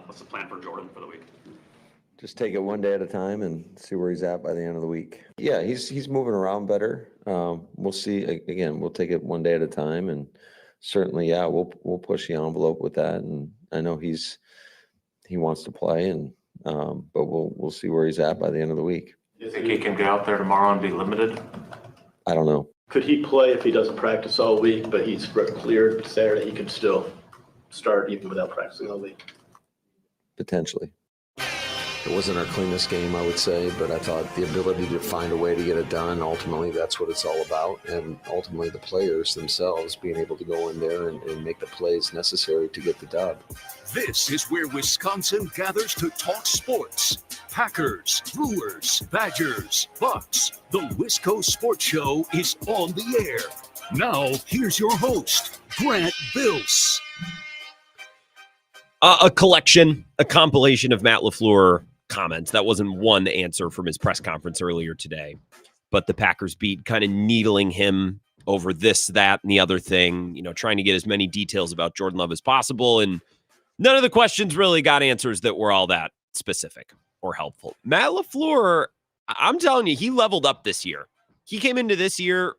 what's the plan for Jordan for the week? Just take it one day at a time and see where he's at by the end of the week. Yeah, he's moving around better. We'll see. Again, we'll take it one day at a time, and certainly, yeah, we'll push the envelope with that. And I know he wants to play, and but we'll see where he's at by the end of the week. You think he can get out there tomorrow and be limited? I don't know. Could he play if he doesn't practice all week, but he's cleared Saturday? He could still start even without practicing all week. Potentially. It wasn't our cleanest game, I would say, but I thought the ability to find a way to get it done, ultimately that's what it's all about. And ultimately the players themselves being able to go in there and make the plays necessary to get the dub. This is where Wisconsin gathers to talk sports. Packers, Brewers, Badgers, Bucks. The Wisco Sports Show is on the air. Now, here's your host, Grant Bills. A compilation of Matt LaFleur comments. That wasn't one answer from his press conference earlier today, but the Packers beat kind of needling him over this, that, and the other thing, trying to get as many details about Jordan Love as possible. And none of the questions really got answers that were all that specific or helpful. Matt LaFleur, I'm telling you, he leveled up this year. He came into this year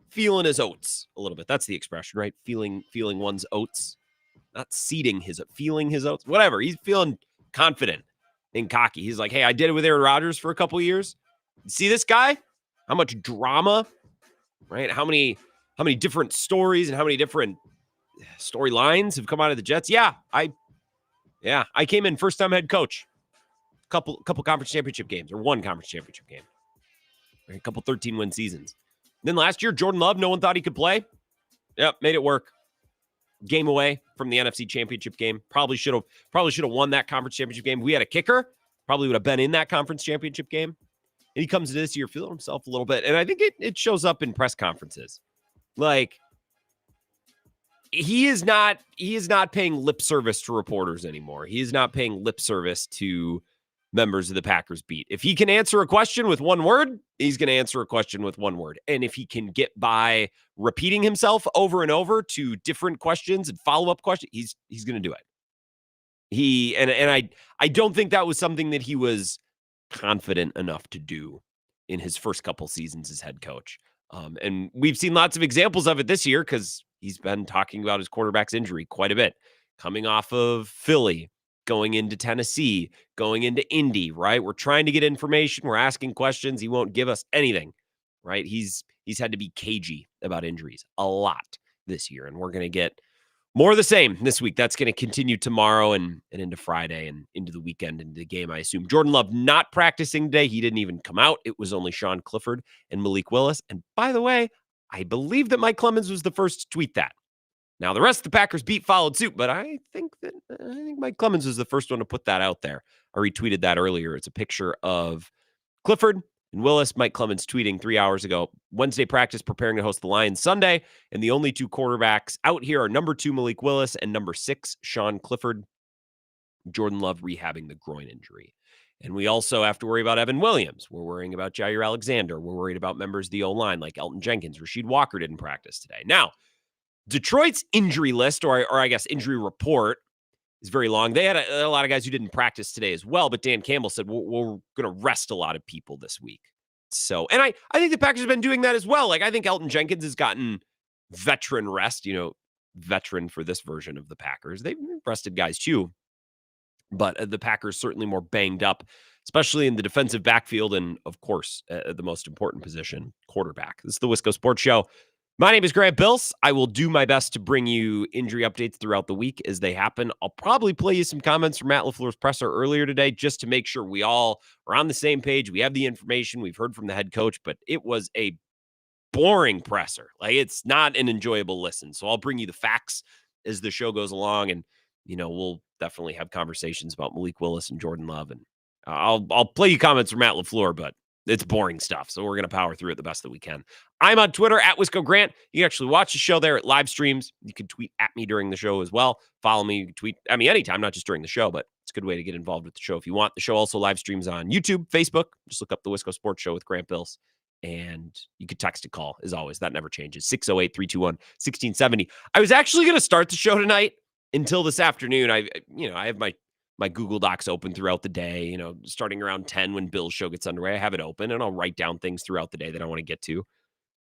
feeling his oats a little bit. That's the expression, right? Feeling one's oats. Not feeling his oats, whatever. He's feeling confident and cocky. He's like, hey, I did it with Aaron Rodgers for a couple of years. See this guy? How much drama, right? How many different stories and how many different storylines have come out of the Jets? Yeah, I came in first time head coach. Couple conference championship games, or one conference championship game. A couple 13-win seasons. And then last year, Jordan Love, no one thought he could play. Yep, made it work. Game away from the NFC Championship game. Probably should have won that conference championship game. We had a kicker, probably would have been in that conference championship game. And he comes to this year feeling himself a little bit. And I think it shows up in press conferences. Like, he is not paying lip service to reporters anymore. He is not paying lip service to members of the Packers beat. If he can answer a question with one word, he's going to answer a question with one word. And if he can get by repeating himself over and over to different questions and follow-up questions, he's going to do it. I don't think that was something that he was confident enough to do in his first couple seasons as head coach. And we've seen lots of examples of it this year because he's been talking about his quarterback's injury quite a bit, coming off of Philly, going into Tennessee, going into Indy, right? We're trying to get information. We're asking questions. He won't give us anything, right? He's had to be cagey about injuries a lot this year, and we're going to get more of the same this week. That's going to continue tomorrow and into Friday and into the weekend, into the game, I assume. Jordan Love not practicing today. He didn't even come out. It was only Sean Clifford and Malik Willis. And by the way, I believe that Mike Clemens was the first to tweet that. Now, the rest of the Packers beat followed suit, but I think Mike Clemens was the first one to put that out there. I retweeted that earlier. It's a picture of Clifford and Willis. Mike Clemens tweeting 3 hours ago. Wednesday practice preparing to host the Lions Sunday, and the only two quarterbacks out here are number 2 Malik Willis and number 6 Sean Clifford. Jordan Love rehabbing the groin injury. And we also have to worry about Evan Williams. We're worrying about Jair Alexander. We're worried about members of the O-line like Elton Jenkins. Rasheed Walker didn't practice today. Now, Detroit's injury list, or I guess injury report, is very long. They had a lot of guys who didn't practice today as well, but Dan Campbell said, we're going to rest a lot of people this week. So, and I think the Packers have been doing that as well. Like, I think Elton Jenkins has gotten veteran rest, veteran for this version of the Packers. They've rested guys too, but the Packers certainly more banged up, especially in the defensive backfield and, of course, the most important position, quarterback. This is the Wisco Sports Show. My name is Grant Bills. I will do my best to bring you injury updates throughout the week as they happen. I'll probably play you some comments from Matt LaFleur's presser earlier today just to make sure we all are on the same page. We have the information. We've heard from the head coach, but it was a boring presser. Like, it's not an enjoyable listen. So I'll bring you the facts as the show goes along, and we'll definitely have conversations about Malik Willis and Jordan Love, and I'll play you comments from Matt LaFleur, but it's boring stuff, so we're going to power through it the best that we can. I'm on Twitter, at Wisco Grant. You can actually watch the show there at live streams. You can tweet at me during the show as well. Follow me. You can tweet at me anytime, not just during the show, but it's a good way to get involved with the show if you want. The show also live streams on YouTube, Facebook. Just look up the Wisco Sports Show with Grant Bills. And you could text and call, as always. That never changes. 608-321-1670. I was actually going to start the show tonight until this afternoon, I have my Google Docs open throughout the day, starting around 10 when Bill's show gets underway. I have it open and I'll write down things throughout the day that I want to get to.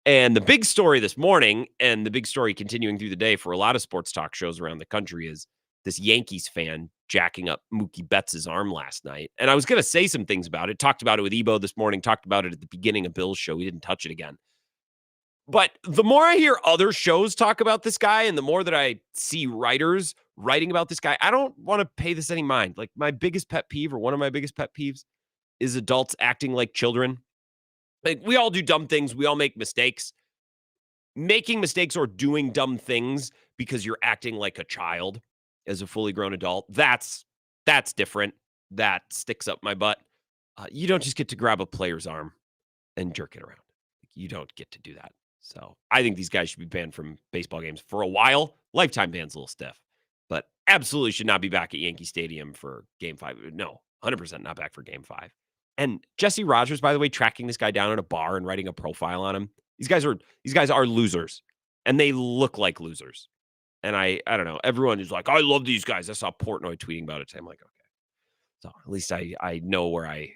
And the big story this morning, and the big story continuing through the day for a lot of sports talk shows around the country, is this Yankees fan jacking up Mookie Betts' arm last night. And I was going to say some things about it. Talked about it with Ebo this morning, talked about it at the beginning of Bill's show. We didn't touch it again. But the more I hear other shows talk about this guy and the more that I see writers writing about this guy, I don't want to pay this any mind. Like, my biggest pet peeve, or one of my biggest pet peeves, is adults acting like children. Like, we all do dumb things. We all make mistakes. Making mistakes or doing dumb things because you're acting like a child as a fully grown adult, that's different. That sticks up my butt. You don't just get to grab a player's arm and jerk it around. You don't get to do that. So I think these guys should be banned from baseball games for a while. Lifetime ban's a little stiff, but absolutely should not be back at Yankee Stadium for Game 5. No, 100% not back for Game 5. And Jesse Rogers, by the way, tracking this guy down at a bar and writing a profile on him. These guys are losers, and they look like losers. And I don't know. Everyone is like, I love these guys. I saw Portnoy tweeting about it today. I'm like, okay. So at least I know where I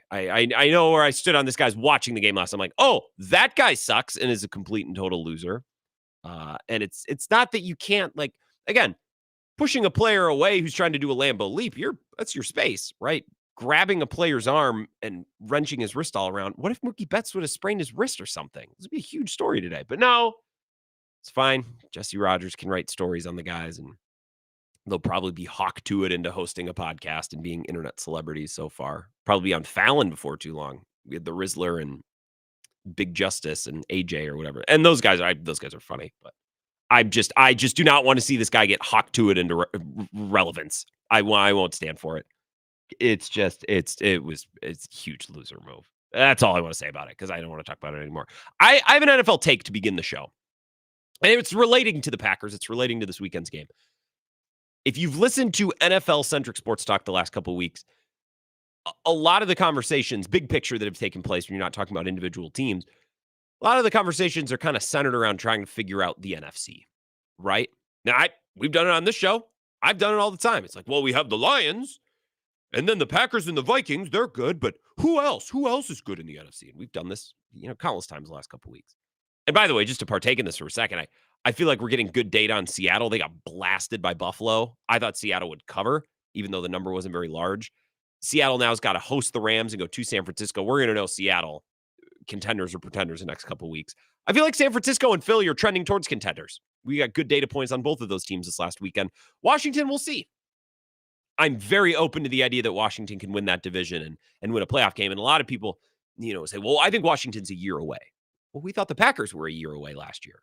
know where I stood on this guy's watching the game last. I'm like, oh, that guy sucks and is a complete and total loser. And it's not that you can't, like, again, pushing a player away who's trying to do a Lambo leap. That's your space, right? Grabbing a player's arm and wrenching his wrist all around. What if Mookie Betts would have sprained his wrist or something? This would be a huge story today. But no, it's fine. Jesse Rogers can write stories on the guys, and they'll probably be hawked to it into hosting a podcast and being internet celebrities so far. Probably be on Fallon before too long. We had the Rizzler and Big Justice and AJ or whatever. And those guys are funny, but I just do not want to see this guy get hawked to it into relevance. I won't stand for it. It's a huge loser move. That's all I want to say about it, because I don't want to talk about it anymore. I have an NFL take to begin the show. And it's relating to the Packers. It's relating to this weekend's game. If you've listened to NFL-centric sports talk the last couple of weeks, a lot of the conversations, big picture, that have taken place when you're not talking about individual teams, a lot of the conversations are kind of centered around trying to figure out the NFC, right? Now, we've done it on this show. I've done it all the time. It's like, well, we have the Lions, and then the Packers and the Vikings, they're good, but who else? Who else is good in the NFC? And we've done this, countless times the last couple of weeks. And by the way, just to partake in this for a second, I feel like we're getting good data on Seattle. They got blasted by Buffalo. I thought Seattle would cover, even though the number wasn't very large. Seattle now has got to host the Rams and go to San Francisco. We're going to know Seattle, contenders or pretenders, the next couple of weeks. I feel like San Francisco and Philly are trending towards contenders. We got good data points on both of those teams this last weekend. Washington, we'll see. I'm very open to the idea that Washington can win that division and win a playoff game. And a lot of people, say, well, I think Washington's a year away. Well, we thought the Packers were a year away last year.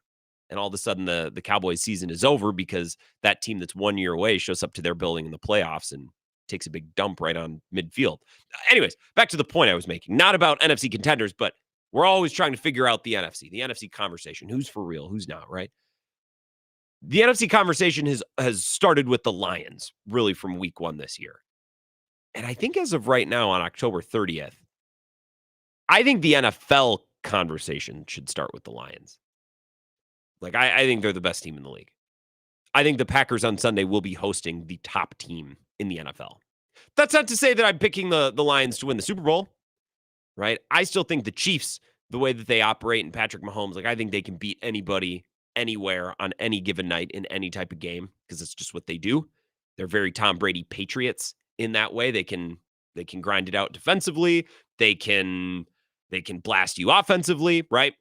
And all of a sudden the Cowboys season is over because that team that's 1 year away shows up to their building in the playoffs and takes a big dump right on midfield. Anyways, back to the point I was making. Not about NFC contenders, but we're always trying to figure out the NFC conversation. Who's for real? Who's not, right? The NFC conversation has started with the Lions, really, from week 1 this year. And I think as of right now, on October 30th, I think the NFL conversation should start with the Lions. Like, I think they're the best team in the league. I think the Packers on Sunday will be hosting the top team in the NFL. That's not to say that I'm picking the Lions to win the Super Bowl, right? I still think the Chiefs, the way that they operate, and Patrick Mahomes, like, I think they can beat anybody, anywhere, on any given night in any type of game, because it's just what they do. They're very Tom Brady Patriots in that way. They can grind it out defensively. They can blast you offensively, right?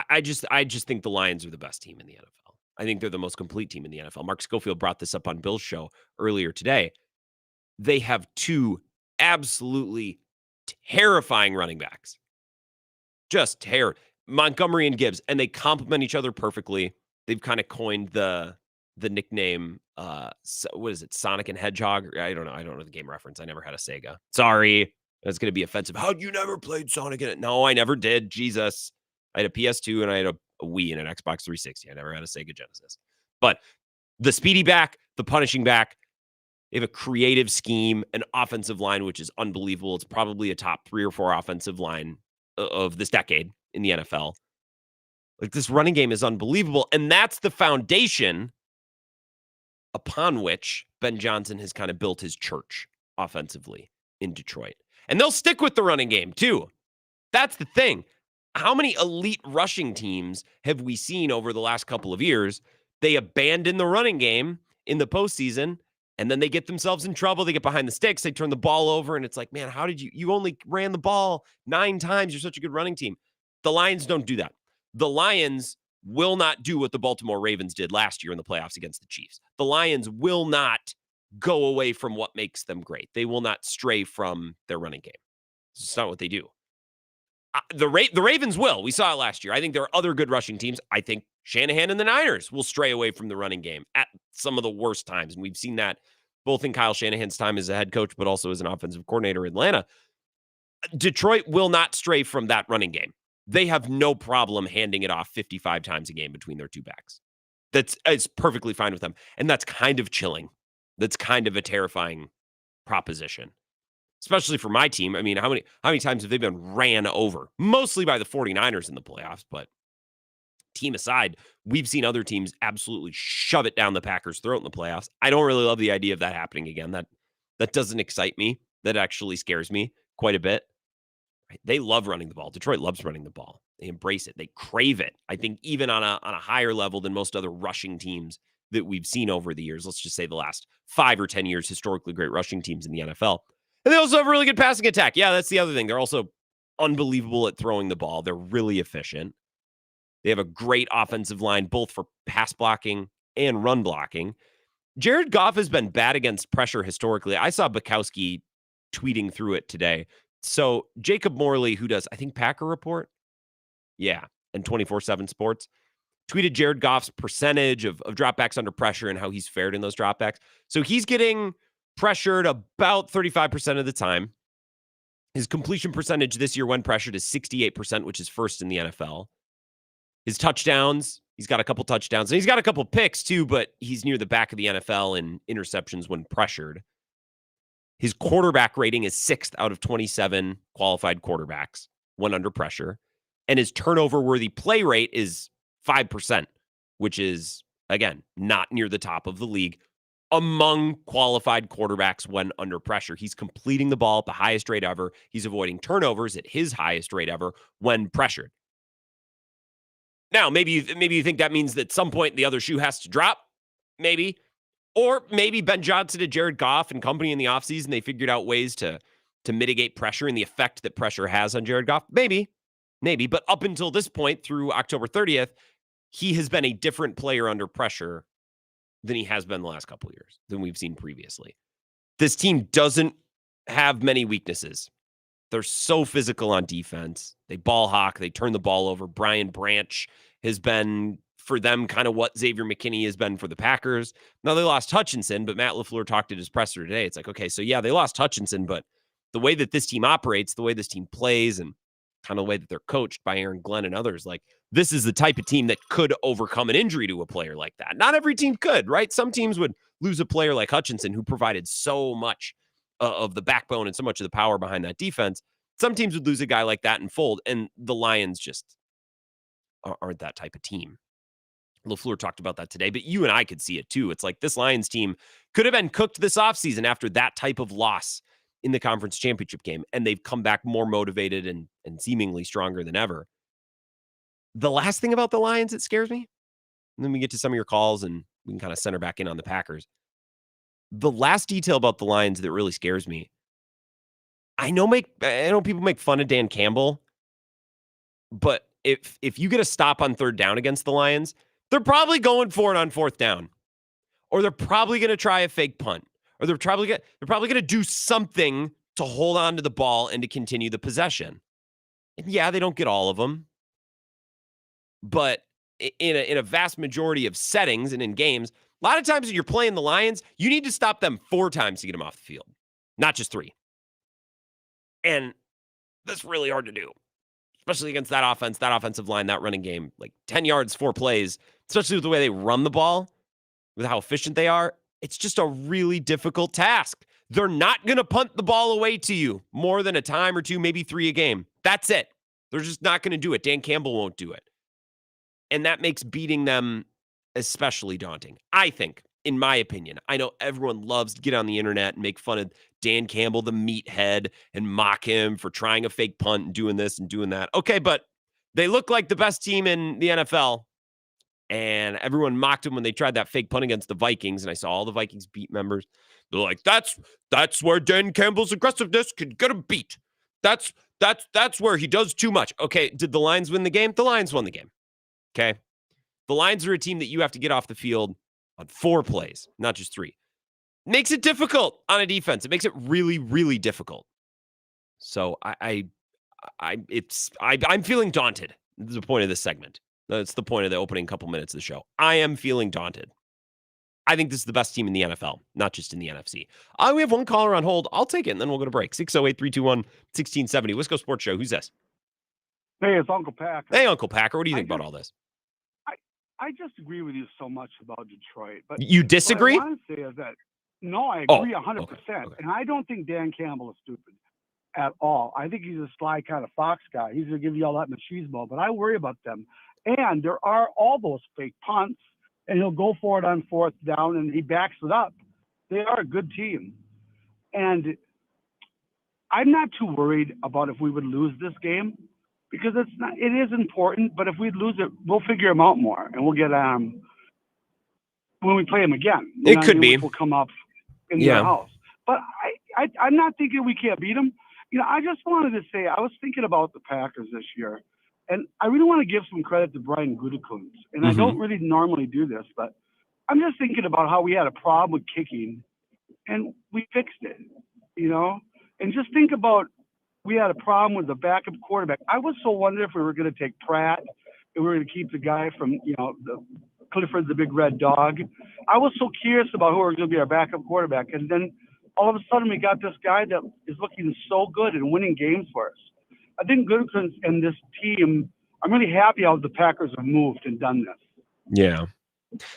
I just think the Lions are the best team in the NFL. I think they're the most complete team in the NFL. Mark Schofield brought this up on Bill's show earlier today. They have 2 absolutely terrifying running backs. Just terror. Montgomery and Gibbs, and they complement each other perfectly. They've kind of coined the nickname, what is it, Sonic and Hedgehog? I don't know the game reference. I never had a Sega. Sorry. That's going to be offensive. How'd you never played Sonic in it? No, I never did. Jesus. I had a PS2 and I had a Wii and an Xbox 360. I never had a Sega Genesis. But the speedy back, the punishing back, they have a creative scheme, an offensive line, which is unbelievable. It's probably a top 3 or 4 offensive line of this decade in the NFL. Like, this running game is unbelievable. And that's the foundation upon which Ben Johnson has kind of built his church offensively in Detroit. And they'll stick with the running game too. That's the thing. How many elite rushing teams have we seen over the last couple of years? They abandon the running game in the postseason, and then they get themselves in trouble. They get behind the sticks. They turn the ball over, and it's like, man, how did you only ran the ball 9 times. You're such a good running team. The Lions don't do that. The Lions will not do what the Baltimore Ravens did last year in the playoffs against the Chiefs. The Lions will not go away from what makes them great. They will not stray from their running game. It's not what they do. The Ravens will. We saw it last year. I think there are other good rushing teams. I think Shanahan and the Niners will stray away from the running game at some of the worst times. And we've seen that both in Kyle Shanahan's time as a head coach, but also as an offensive coordinator in Atlanta. Detroit will not stray from that running game. They have no problem handing it off 55 times a game between their two backs. It's perfectly fine with them. And that's kind of chilling. That's kind of a terrifying proposition, especially for my team. I mean, how many times have they been ran over? Mostly by the 49ers in the playoffs, but team aside, we've seen other teams absolutely shove it down the Packers' throat in the playoffs. I don't really love the idea of that happening again. That doesn't excite me. That actually scares me quite a bit. They love running the ball. Detroit loves running the ball. They embrace it. They crave it. I think even on a higher level than most other rushing teams that we've seen over the years. Let's just say the last 5 or 10 years, historically great rushing teams in the NFL. And they also have a really good passing attack. Yeah, that's the other thing. They're also unbelievable at throwing the ball. They're really efficient. They have a great offensive line, both for pass blocking and run blocking. Jared Goff has been bad against pressure historically. I saw Bukowski tweeting through it today. So Jacob Morley, who does, I think, Packer Report, yeah, and 24/7 Sports, tweeted Jared Goff's percentage of dropbacks under pressure and how he's fared in those dropbacks. So he's getting pressured about 35% of the time. His completion percentage this year when pressured is 68%, which is first in the NFL. His touchdowns, he's got a couple touchdowns, and he's got a couple picks too, but he's near the back of the NFL in interceptions when pressured. His quarterback rating is 6th out of 27 qualified quarterbacks when under pressure. And his turnover-worthy play rate is 5%, which is, again, not near the top of the league among qualified quarterbacks when under pressure. He's completing the ball at the highest rate ever. He's avoiding turnovers at his highest rate ever when pressured. Now, maybe you think that means that at some point the other shoe has to drop. Maybe. Or maybe Ben Johnson and Jared Goff and company in the offseason, they figured out ways to mitigate pressure and the effect that pressure has on Jared Goff. Maybe. But up until this point, through October 30th, he has been a different player under pressure than he has been the last couple of years, than we've seen previously. This team doesn't have many weaknesses. They're so physical on defense. They ball hawk. They turn the ball over. Brian Branch has been, for them, kind of what Xavier McKinney has been for the Packers. Now, they lost Hutchinson, but Matt LaFleur talked at his presser today. It's like, okay, so yeah, they lost Hutchinson, but the way that this team operates, the way this team plays, and kind of the way that they're coached by Aaron Glenn and others, like, this is the type of team that could overcome an injury to a player like that. Not every team could, right? Some teams would lose a player like Hutchinson, who provided so much of the backbone and so much of the power behind that defense. Some teams would lose a guy like that and fold, and the Lions just aren't that type of team. LaFleur talked about that today, but you and I could see it too. It's like this Lions team could have been cooked this offseason after that type of loss in the conference championship game, and they've come back more motivated and seemingly stronger than ever. The last thing about the Lions that scares me, and then we get to some of your calls and we can kind of center back in on the Packers. The last detail about the Lions that really scares me, I know people make fun of Dan Campbell, but if you get a stop on 3rd down against the Lions, they're probably going for it on 4th down, or they're probably going to try a fake punt, or they're probably going to do something to hold on to the ball and to continue the possession. And yeah, they don't get all of them, but in a vast majority of settings and in games, a lot of times when you're playing the Lions, you need to stop them 4 times to get them off the field, not just 3. And that's really hard to do, especially against that offense, that offensive line, that running game. Like 10 yards, 4 plays, especially with the way they run the ball, with how efficient they are. It's just a really difficult task. They're not going to punt the ball away to you more than a time or 2, maybe 3 a game. That's it. They're just not going to do it. Dan Campbell won't do it. And that makes beating them especially daunting, I think. in my opinion. I know everyone loves to get on the internet and make fun of Dan Campbell, the meathead, and mock him for trying a fake punt and doing this and doing that. Okay, but they look like the best team in the NFL. And everyone mocked him when they tried that fake punt against the Vikings. And I saw all the Vikings beat members. They're like, that's where Dan Campbell's aggressiveness could get him beat. That's where he does too much. Okay, did the Lions win the game? The Lions won the game. Okay. The Lions are a team that you have to get off the field on 4 plays, not just 3. Makes it difficult on a defense. It makes it really, really difficult. So I'm feeling daunted. This is the point of this segment. That's the point of the opening couple minutes of the show. I am feeling daunted. I think this is the best team in the NFL, not just in the NFC. We have one caller on hold. I'll take it, and then we'll go to break. 608-321-1670. Wisco Sports Show. Who's this? Hey, it's Uncle Packer. Hey, Uncle Packer. What do you think about all this? I just agree with you so much about Detroit. But you disagree? What I want to say is that, no, I agree 100%. Okay. And I don't think Dan Campbell is stupid at all. I think he's a sly kind of fox guy. He's going to give you all that machismo, but I worry about them. And there are all those fake punts, and he'll go for it on 4th down, and he backs it up. They are a good team. And I'm not too worried about if we would lose this game, because it is important, but if we lose it, we'll figure them out more, and we'll get when we play them again. It could be. Will come up in their house. But I'm not thinking we can't beat them. I just wanted to say, I was thinking about the Packers this year, and I really want to give some credit to Brian Gutekunst. And I don't really normally do this, but I'm just thinking about how we had a problem with kicking, and we fixed it, And just think about, we had a problem with the backup quarterback. I was so wondering if we were going to take Pratt, and we were going to keep the guy from, the Clifford, the big red dog. I was so curious about who was going to be our backup quarterback. And then all of a sudden we got this guy that is looking so good and winning games for us. I think Gutekunst and this team, I'm really happy how the Packers have moved and done this. Yeah.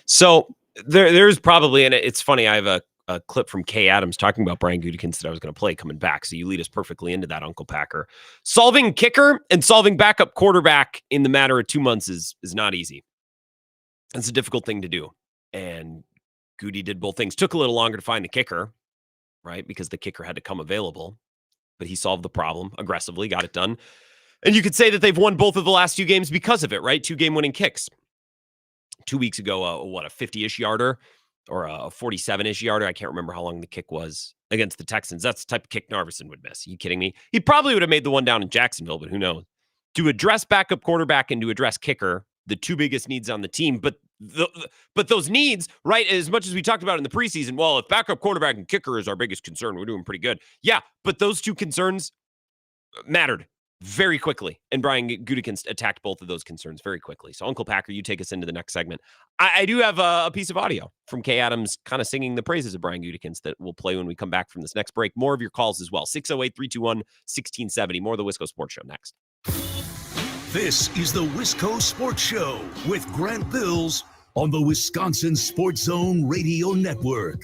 So there's probably, and it's funny, I have a clip from Kay Adams talking about Brian Gutekunst that I was going to play coming back. So you lead us perfectly into that, Uncle Packer. Solving kicker and solving backup quarterback in the matter of 2 months is not easy. It's a difficult thing to do. And Goody did both things. Took a little longer to find the kicker, right? Because the kicker had to come available. But he solved the problem aggressively, got it done. And you could say that they've won both of the last 2 games because of it, right? 2 game-winning kicks. 2 weeks ago, a 50-ish yarder or a 47-ish yarder. I can't remember how long the kick was against the Texans. That's the type of kick Narveson would miss. Are you kidding me? He probably would have made the one down in Jacksonville, but who knows? To address backup quarterback and to address kicker, the 2 biggest needs on the team. But those needs, right, as much as we talked about in the preseason, well, if backup quarterback and kicker is our biggest concern, we're doing pretty good. Yeah, but those 2 concerns mattered very quickly. And Brian Gutekunst attacked both of those concerns very quickly. So, Uncle Packer, you take us into the next segment. I do have a piece of audio from Kay Adams kind of singing the praises of Brian Gutekunst that we'll play when we come back from this next break. More of your calls as well. 608-321-1670. More of the Wisco Sports Show next. This is the Wisco Sports Show with Grant Bills on the Wisconsin Sports Zone Radio Network.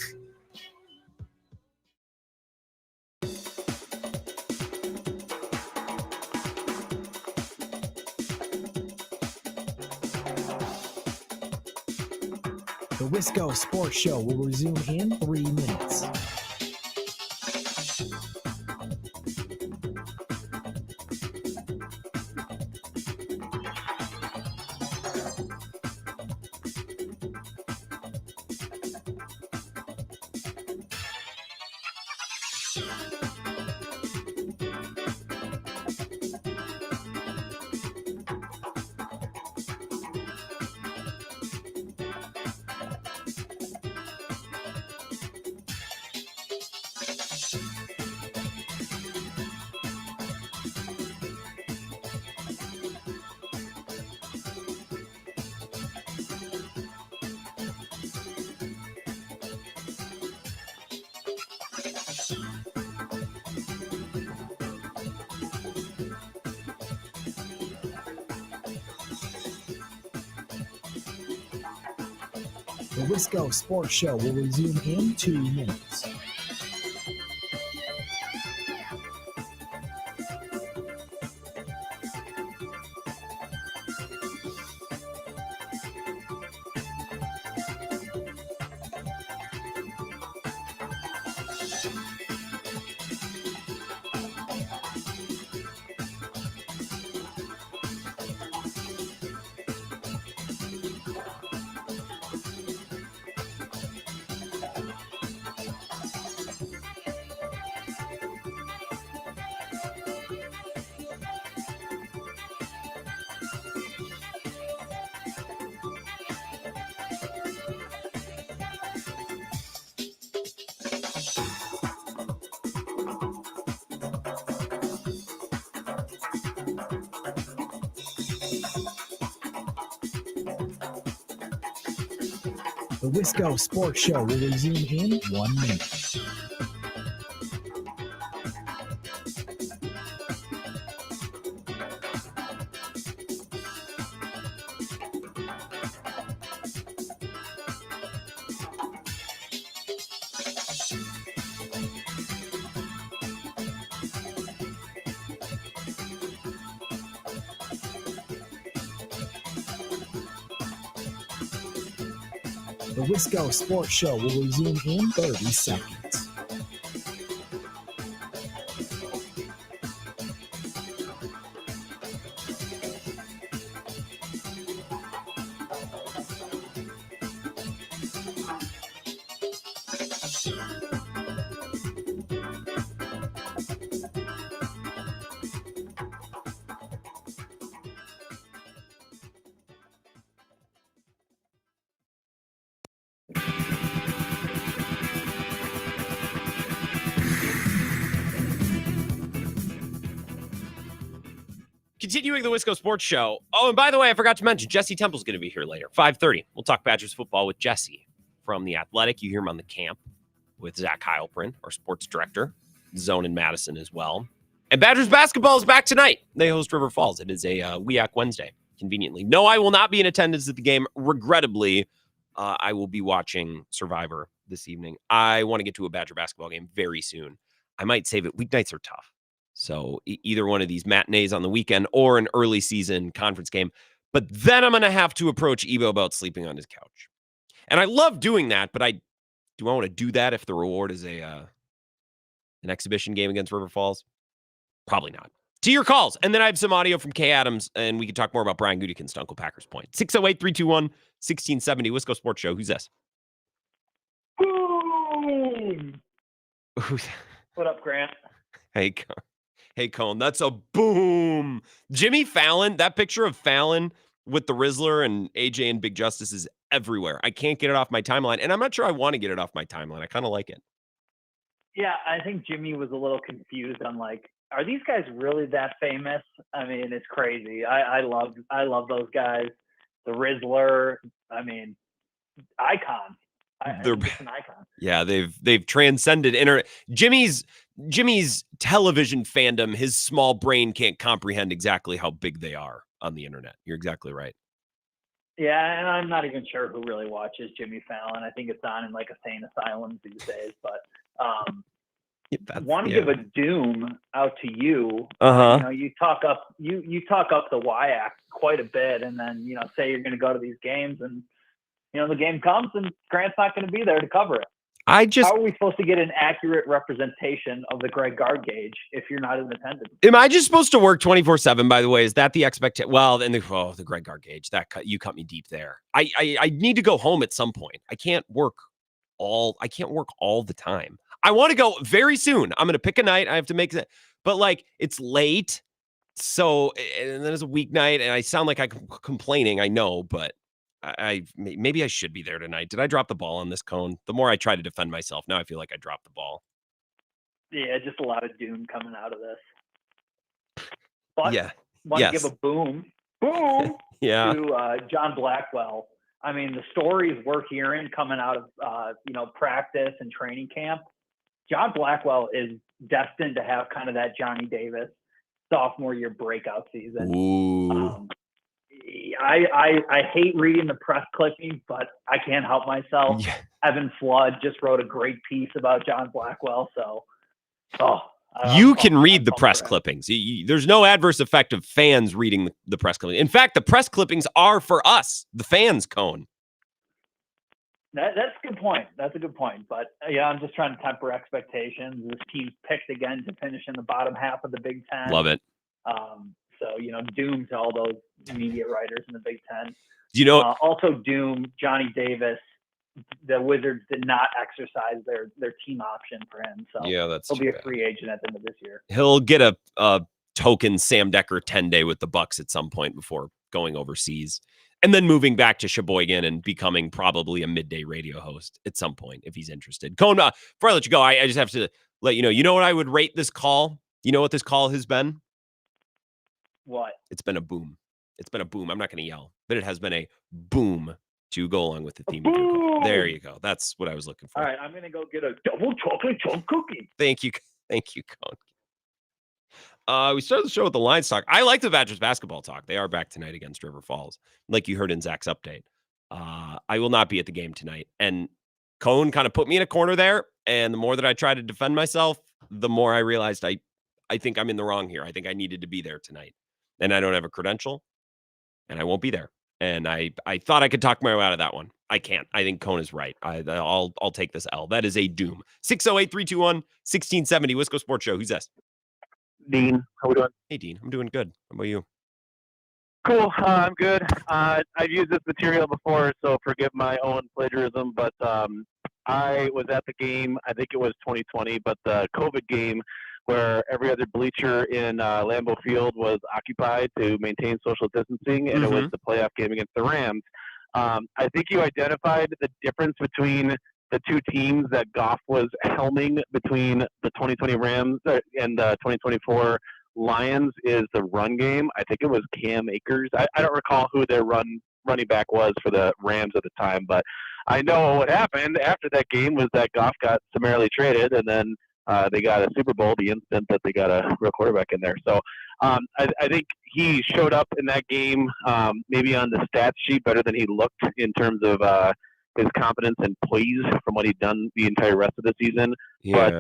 The Wisco Sports Show will resume in 3 minutes. The Wisco Sports Show will resume in 2 minutes. The Wisco Sports Show will resume in 1 minute. The Wisco Sports Show will resume in 30 seconds. Continuing the Wisco Sports Show. Oh, and by the way, I forgot to mention, Jesse Temple's going to be here later, 5:30. We'll talk Badgers football with Jesse from The Athletic. You hear him on The Camp with Zach Heilprin, our sports director, Zone in Madison as well. And Badgers basketball is back tonight. They host River Falls. It is a WEAC Wednesday, conveniently. No, I will not be in attendance at the game. Regrettably, I will be watching Survivor this evening. I want to get to a Badger basketball game very soon. I might save it. Weeknights are tough. So either one of these matinees on the weekend or an early season conference game. But then I'm going to have to approach Evo about sleeping on his couch. And I love doing that, but do I want to do that if the reward is an exhibition game against River Falls? Probably not. To your calls. And then I have some audio from Kay Adams, and we can talk more about Brian Gutekunst to Uncle Packers Point. 608-321-1670, Wisco Sports Show. Who's this? Boom! What up, Grant? Hey, Cone, that's a boom. Jimmy Fallon, that picture of Fallon with the Rizzler and AJ and Big Justice is everywhere. I can't get it off my timeline, and I'm not sure I want to get it off my timeline. I kind of like it. Yeah, I think Jimmy was a little confused on, like, are these guys really that famous? I mean, it's crazy. I love those guys. The Rizzler, I mean, icon. They're just an icon. Yeah, they've transcended internet. Jimmy's television fandom, his small brain can't comprehend exactly how big they are on the internet. You're exactly right. Yeah, and I'm not even sure who really watches Jimmy Fallon. I think it's on in like a sane asylum these days. But want to give a doom out to you. You know, you talk up the Y-act quite a bit, and then say you're going to go to these games, and the game comes and Grant's not going to be there to cover it. How are we supposed to get an accurate representation of the Greg Gard gauge if you're not in attendance? Am I just supposed to work 24/7, by the way? Is that the expectation? Well, then the Greg Gard gauge, you cut me deep there. I need to go home at some point. I can't work all the time. I want to go very soon. I'm going to pick a night. I have to make it, but like it's late. So, and then it's a weeknight and I sound like I'm complaining. I know, but maybe I should be there tonight. Did I drop the ball on this, Cone? The more I try to defend myself, now I feel like I dropped the ball. Yeah, just a lot of doom coming out of this. But want to give a boom to John Blackwell. I mean, the stories we're hearing coming out of practice and training camp, John Blackwell is destined to have kind of that Johnny Davis sophomore year breakout season. Ooh. I hate reading the press clippings, but I can't help myself. Yeah. Evan Flood just wrote a great piece about John Blackwell. So, you can read the press clippings. There's no adverse effect of fans reading the press clippings. In fact, the press clippings are for us, the fans, Cone. That's a good point. That's a good point. But I'm just trying to temper expectations. This team's picked again to finish in the bottom half of the Big Ten. Love it. So, doom to all those media writers in the Big Ten. Also doom Johnny Davis. The Wizards did not exercise their team option for him. So he'll be a free agent at the end of this year. He'll get a token Sam Decker 10-day with the Bucks at some point before going overseas. And then moving back to Sheboygan and becoming probably a midday radio host at some point if he's interested. Cone, before I let you go, I just have to let you know what I would rate this call? You know what this call has been? What? It's been a boom. It's been a boom. I'm not going to yell, but it has been a boom to go along with the theme of your cookie. There you go. That's what I was looking for. All right, I'm going to go get a double chocolate chunk cookie. Thank you. Thank you, Cone. We started the show with the Lions talk. I like the Badgers basketball talk. They are back tonight against River Falls, like you heard in Zach's update. I will not be at the game tonight. And Cone kind of put me in a corner there. And the more that I try to defend myself, the more I realized I think I'm in the wrong here. I think I needed to be there tonight. And I don't have a credential, and I won't be there. And I thought I could talk my way out of that one. I can't. I think Cone is right. I'll take this L. That is a doom. 608-321-1670, Wisco Sports Show. Who's this? Dean, how we doing? Hey, Dean. I'm doing good. How about you? Cool. I'm good. I've used this material before, so forgive my own plagiarism, but I was at the game, I think it was 2020, but the COVID game where every other bleacher in Lambeau Field was occupied to maintain social distancing, and it was the playoff game against the Rams. I think you identified the difference between the two teams that Goff was helming between the 2020 Rams and the 2024 Lions is the run game. I think it was Cam Akers. I don't recall who their running back was for the Rams at the time, but I know what happened after that game was that Goff got summarily traded, and then they got a Super Bowl the instant that they got a real quarterback in there. So I think he showed up in that game maybe on the stats sheet better than he looked in terms of his confidence and poise from what he'd done the entire rest of the season. Yeah.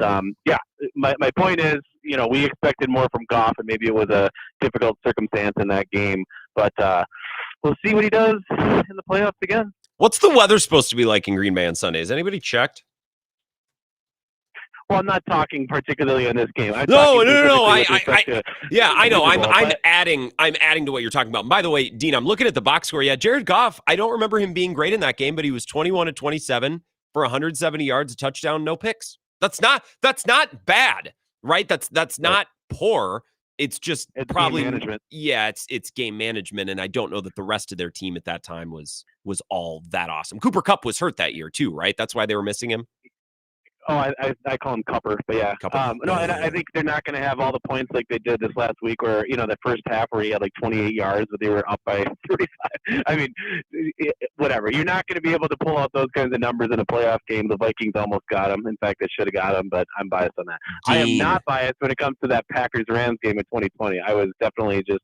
But my point is, we expected more from Goff, and maybe it was a difficult circumstance in that game. But we'll see what he does in the playoffs again. What's the weather supposed to be like in Green Bay on Sunday? Has anybody checked? Well, I'm not talking particularly on this game. No. Yeah, I know. I'm adding to what you're talking about. And by the way, Dean, I'm looking at the box score. Yeah, Jared Goff, I don't remember him being great in that game, but he was 21-27 for 170 yards, a touchdown, no picks. That's not bad, right? That's not poor. It's probably game management. Yeah, it's game management, and I don't know that the rest of their team at that time was all that awesome. Cooper Kupp was hurt that year too, right? That's why they were missing him. Oh, I call him Cupper, but yeah. No, and I think they're not going to have all the points like they did this last week where, the first half where he had like 28 yards, but they were up by 35. I mean, whatever. You're not going to be able to pull out those kinds of numbers in a playoff game. The Vikings almost got him. In fact, they should have got him, but I'm biased on that. Dean. I am not biased when it comes to that Packers-Rams game in 2020. I was definitely just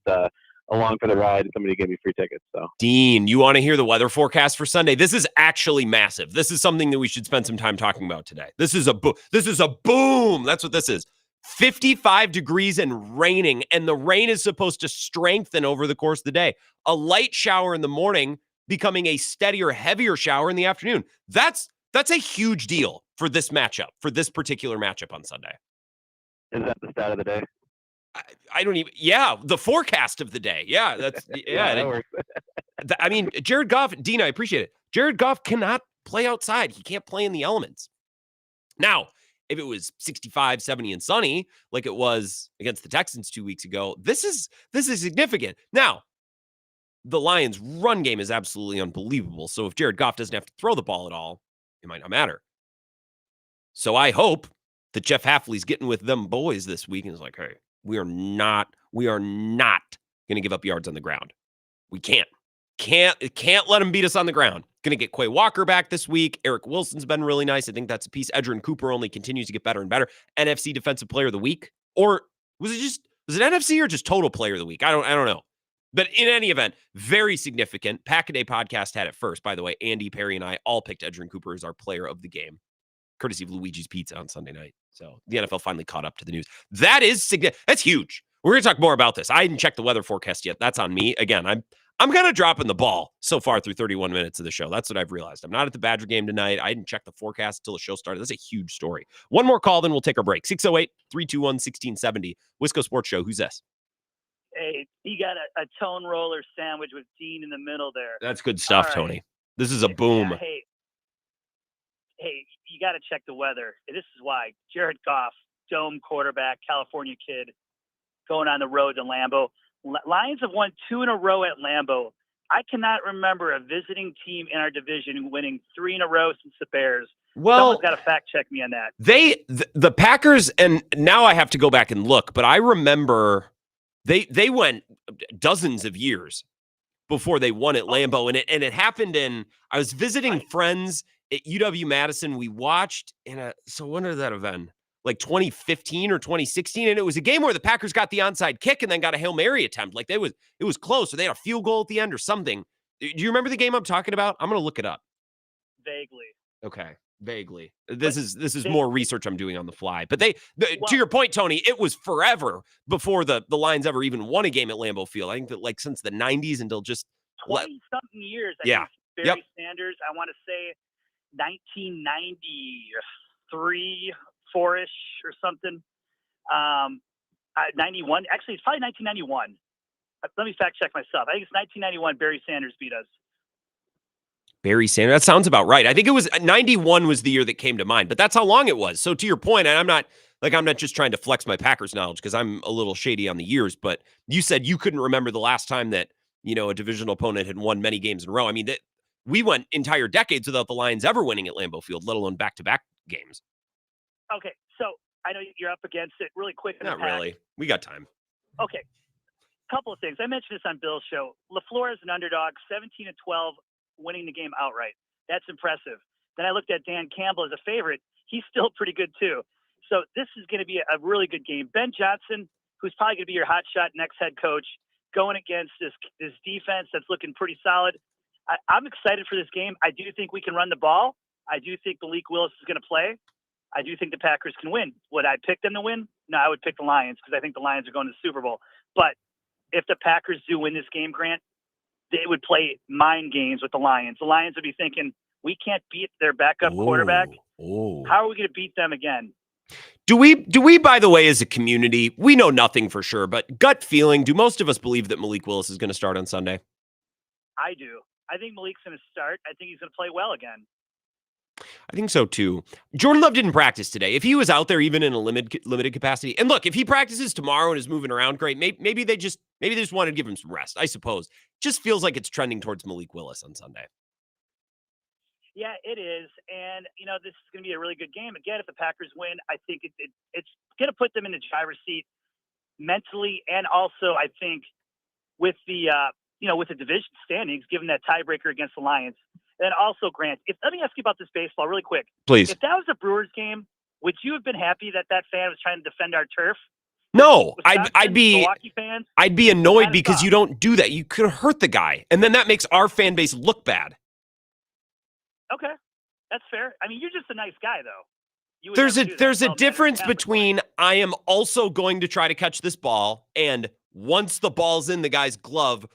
along for the ride. Somebody gave me free tickets. So, Dean, you want to hear the weather forecast for Sunday? This is actually massive. This is something that we should spend some time talking about today. This is a boom. That's what this is. 55 degrees and raining, and the rain is supposed to strengthen over the course of the day. A light shower in the morning becoming a steadier, heavier shower in the afternoon. That's a huge deal for this matchup, for this particular matchup on Sunday. Is that the stat of the day? I don't even. Yeah, the forecast of the day. Yeah, that's that works. I mean, Jared Goff, Dean, I appreciate it. Jared Goff cannot play outside. He can't play in the elements. Now, if it was 65, 70, and sunny, like it was against the Texans 2 weeks ago, this is significant. Now, the Lions' run game is absolutely unbelievable. So if Jared Goff doesn't have to throw the ball at all, it might not matter. So I hope that Jeff Hafley's getting with them boys this week and is like, hey, we are not going to give up yards on the ground. We can't let them beat us on the ground. Going to get Quay Walker back this week. Eric Wilson's been really nice. I think that's a piece. Edgerrin Cooper only continues to get better and better. NFC Defensive Player of the Week, or was it NFC or just Total Player of the Week? I don't know. But in any event, very significant. Pack-A-Day Podcast had it first. By the way, Andy, Perry, and I all picked Edgerrin Cooper as our player of the game, courtesy of Luigi's Pizza on Sunday night. So the NFL finally caught up to the news. That is significant. That's huge. We're going to talk more about this. I didn't check the weather forecast yet. That's on me. Again, I'm kind of dropping the ball so far through 31 minutes of the show. That's what I've realized. I'm not at the Badger game tonight. I didn't check the forecast until the show started. That's a huge story. One more call, then we'll take our break. 608-321-1670. Wisco Sports Show. Who's this? Hey, you got a tone roller sandwich with Dean in the middle there. That's good stuff, right, Tony. This is a boom. Yeah, hey, you got to check the weather. This is why. Jared Goff, dome quarterback, California kid, going on the road to Lambeau. Lions have won 2 in a row at Lambeau. I cannot remember a visiting team in our division winning 3 in a row since the Bears. Well, someone's got to fact check me on that. The Packers, and now I have to go back and look, but I remember they went dozens of years before they won at Lambeau. And it happened I was visiting friends at UW-Madison. We watched so when did that event? Like 2015 or 2016. And it was a game where the Packers got the onside kick and then got a Hail Mary attempt. Like it was close. Or they had a field goal at the end or something. Do you remember the game I'm talking about? I'm going to look it up. Vaguely. Okay. Vaguely. This is more research I'm doing on the fly. But to your point, Tony, it was forever before the Lions ever even won a game at Lambeau Field. I think that like since the 90s until just 20-something years. I think Barry Sanders, I want to say 1993, 4-ish or something. 91. Actually, it's probably 1991. Let me fact check myself. I think it's 1991 Barry Sanders beat us. Barry Sanders. That sounds about right. I think it was 91 was the year that came to mind, but that's how long it was. So to your point, and I'm not just trying to flex my Packers knowledge because I'm a little shady on the years, but you said you couldn't remember the last time that, a divisional opponent had won many games in a row. I mean, we went entire decades without the Lions ever winning at Lambeau Field, let alone back-to-back games. Okay, so I know you're up against it really quick. Not really. We got time. Okay. Couple of things. I mentioned this on Bill's show. LaFleur is an underdog, 17-12, winning the game outright. That's impressive. Then I looked at Dan Campbell as a favorite. He's still pretty good too. So this is going to be a really good game. Ben Johnson, who's probably going to be your hotshot next head coach, going against this defense that's looking pretty solid. I'm excited for this game. I do think we can run the ball. I do think Malik Willis is going to play. I do think the Packers can win. Would I pick them to win? No, I would pick the Lions because I think the Lions are going to the Super Bowl. But if the Packers do win this game, Grant, they would play mind games with the Lions. The Lions would be thinking, we can't beat their backup quarterback. How are we going to beat them again? Do we, by the way, as a community, we know nothing for sure, but gut feeling, do most of us believe that Malik Willis is going to start on Sunday? I do. I think Malik's going to start. I think he's going to play well again. I think so too. Jordan Love didn't practice today. If he was out there even in a limited capacity, and look, if he practices tomorrow and is moving around, great. Maybe they just wanted to give him some rest. I suppose. Just feels like it's trending towards Malik Willis on Sunday. Yeah, it is, and this is going to be a really good game. Again, if the Packers win, I think it's going to put them in the driver's seat mentally, and also I think with the with the division standings, given that tiebreaker against the Lions. And also, Grant, let me ask you about this baseball really quick. Please. If that was a Brewers game, would you have been happy that fan was trying to defend our turf? No, Wisconsin, I'd be Milwaukee fans? I'd be annoyed because you don't do that. You could hurt the guy, and then that makes our fan base look bad. Okay, that's fair. I mean, you're just a nice guy, though. There's a difference between I am also going to try to catch this ball, and once the ball's in the guy's glove,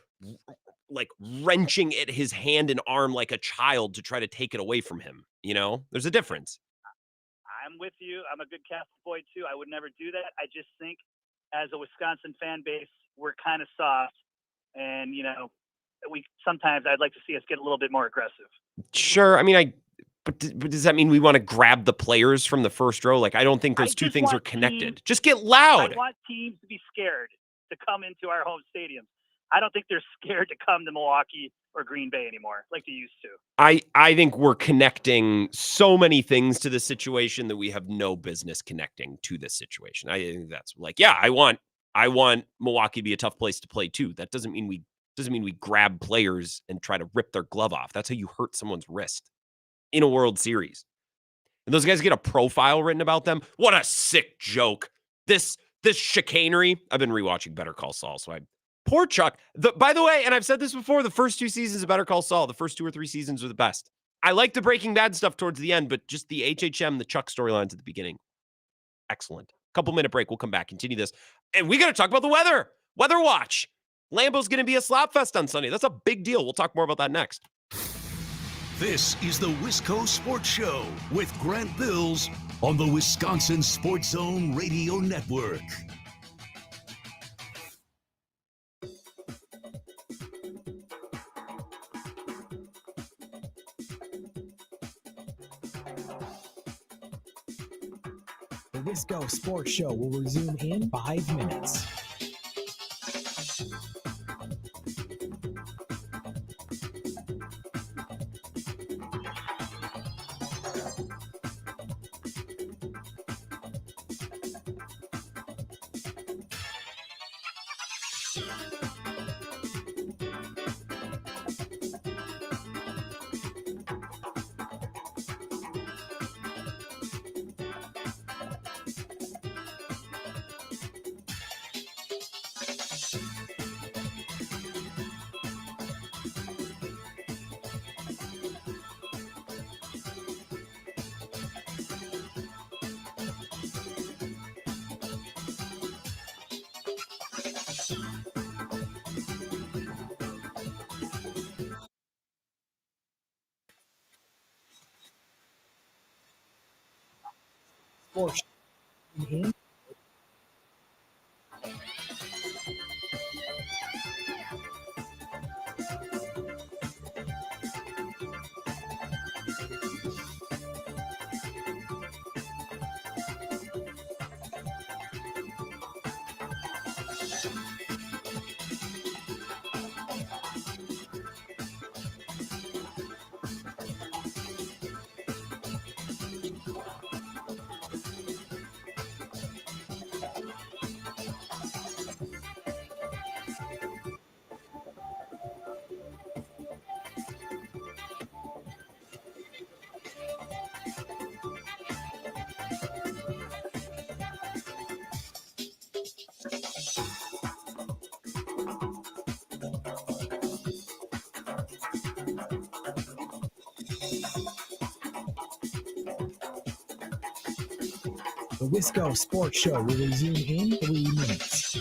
like wrenching at his hand and arm like a child to try to take it away from him. There's a difference. I'm with you. I'm a good Catholic boy too. I would never do that. I just think as a Wisconsin fan base, we're kind of soft, and sometimes I'd like to see us get a little bit more aggressive. Sure. I mean, but does that mean we want to grab the players from the first row? Like, I don't think those two things are connected. Just get loud. I want teams to be scared to come into our home stadiums. I don't think they're scared to come to Milwaukee or Green Bay anymore like they used to. I think we're connecting so many things to this situation that we have no business connecting to this situation. I think that's like, yeah, I want Milwaukee to be a tough place to play too. That doesn't mean we grab players and try to rip their glove off. That's how you hurt someone's wrist in a World Series. And those guys get a profile written about them. What a sick joke. This chicanery. I've been rewatching Better Call Saul, so poor Chuck. By the way, and I've said this before, the first 2 seasons of Better Call Saul, the first 2 or 3 seasons are the best. I like the Breaking Bad stuff towards the end, but just the HHM, the Chuck storylines at the beginning. Excellent. Couple-minute break. We'll come back, continue this. And we got to talk about the weather. Weather watch. Lambeau's going to be a slop fest on Sunday. That's a big deal. We'll talk more about that next. This is the Wisco Sports Show with Grant Bills on the Wisconsin Sports Zone Radio Network. The Wisco Sports Show will resume in 5 minutes. Sports in The Wisco Sports Show will resume in 3 minutes.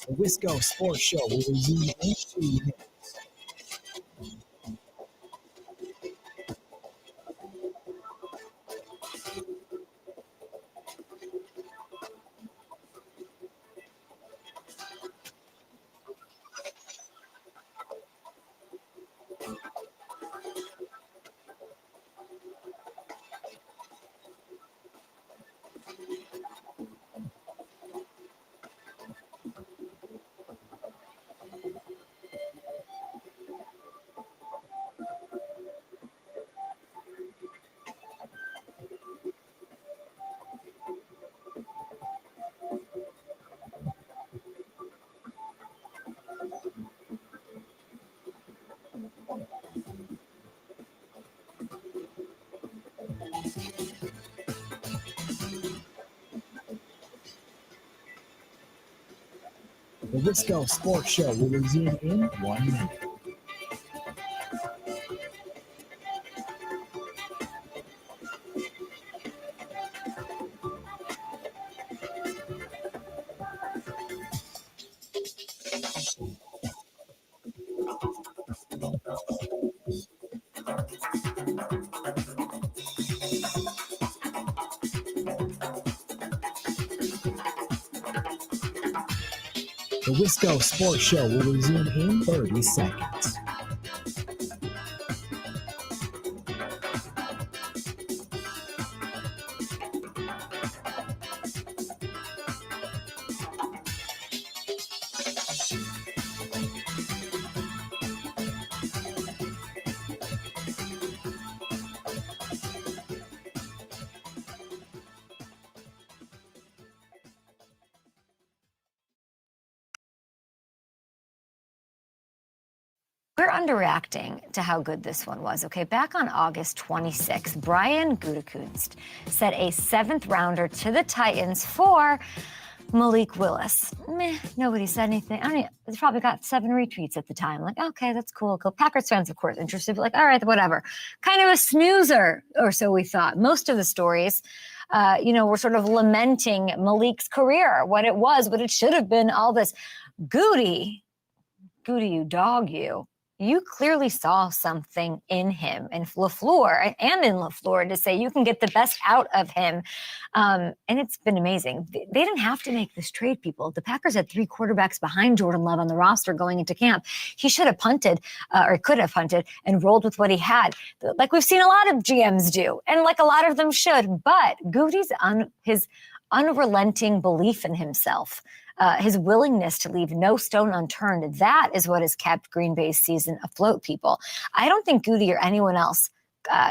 The Wisco Sports Show will resume in 3 minutes. The Wisco Sports Show will resume in 1 minute. The Wisco Sports Show will resume in 30 seconds. We're underreacting to how good this one was. Okay, back on August 26th, Brian Gutekunst set a 7th rounder to the Titans for Malik Willis. Meh, nobody said anything. I don't know, it's probably got 7 retweets at the time. Like, okay, that's cool. Cool. Packers fans, of course, interested, but like, all right, whatever. Kind of a snoozer, or so we thought. Most of the stories, were sort of lamenting Malik's career, what it was, what it should have been, all this. Goody, you dog, you. You clearly saw something in him and LaFleur and in LaFleur to say you can get the best out of him. And it's been amazing. They didn't have to make this trade, people. The Packers had 3 quarterbacks behind Jordan Love on the roster going into camp. He should have punted or could have punted and rolled with what he had, like we've seen a lot of GMs do and like a lot of them should. But Goody's on his unrelenting belief in himself, his willingness to leave no stone unturned. That is what has kept Green Bay's season afloat, people. I don't think Goody or anyone else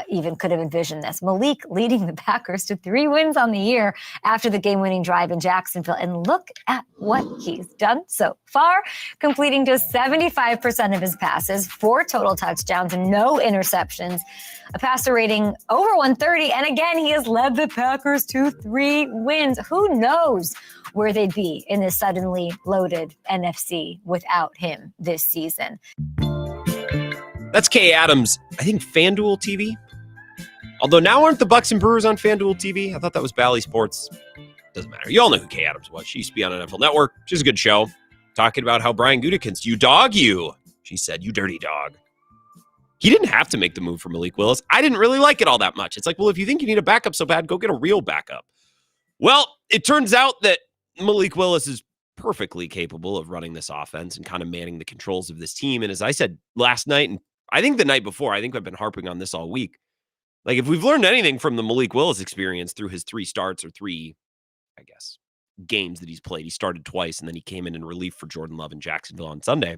even could have envisioned this. Malik leading the Packers to 3 wins on the year after the game-winning drive in Jacksonville. And look at what he's done so far, completing just 75% of his passes, 4 total touchdowns, and no interceptions, a passer rating over 130. And again, he has led the Packers to 3 wins. Who knows where they'd be in this suddenly loaded NFC without him this season. That's Kay Adams, I think FanDuel TV. Although now aren't the Bucks and Brewers on FanDuel TV? I thought that was Bally Sports. Doesn't matter. You all know who Kay Adams was. She used to be on NFL Network. She's a good show. Talking about how Brian Gutekunst, you dog you. She said, you dirty dog. He didn't have to make the move for Malik Willis. I didn't really like it all that much. It's like, well, if you think you need a backup so bad, go get a real backup. Well, it turns out that Malik Willis is perfectly capable of running this offense and kind of manning the controls of this team. And as I said last night, and I think the night before, I think I've been harping on this all week. Like, if we've learned anything from the Malik Willis experience through his 3 starts or 3, I guess, games that he's played, he started twice, and then he came in relief for Jordan Love in Jacksonville on Sunday.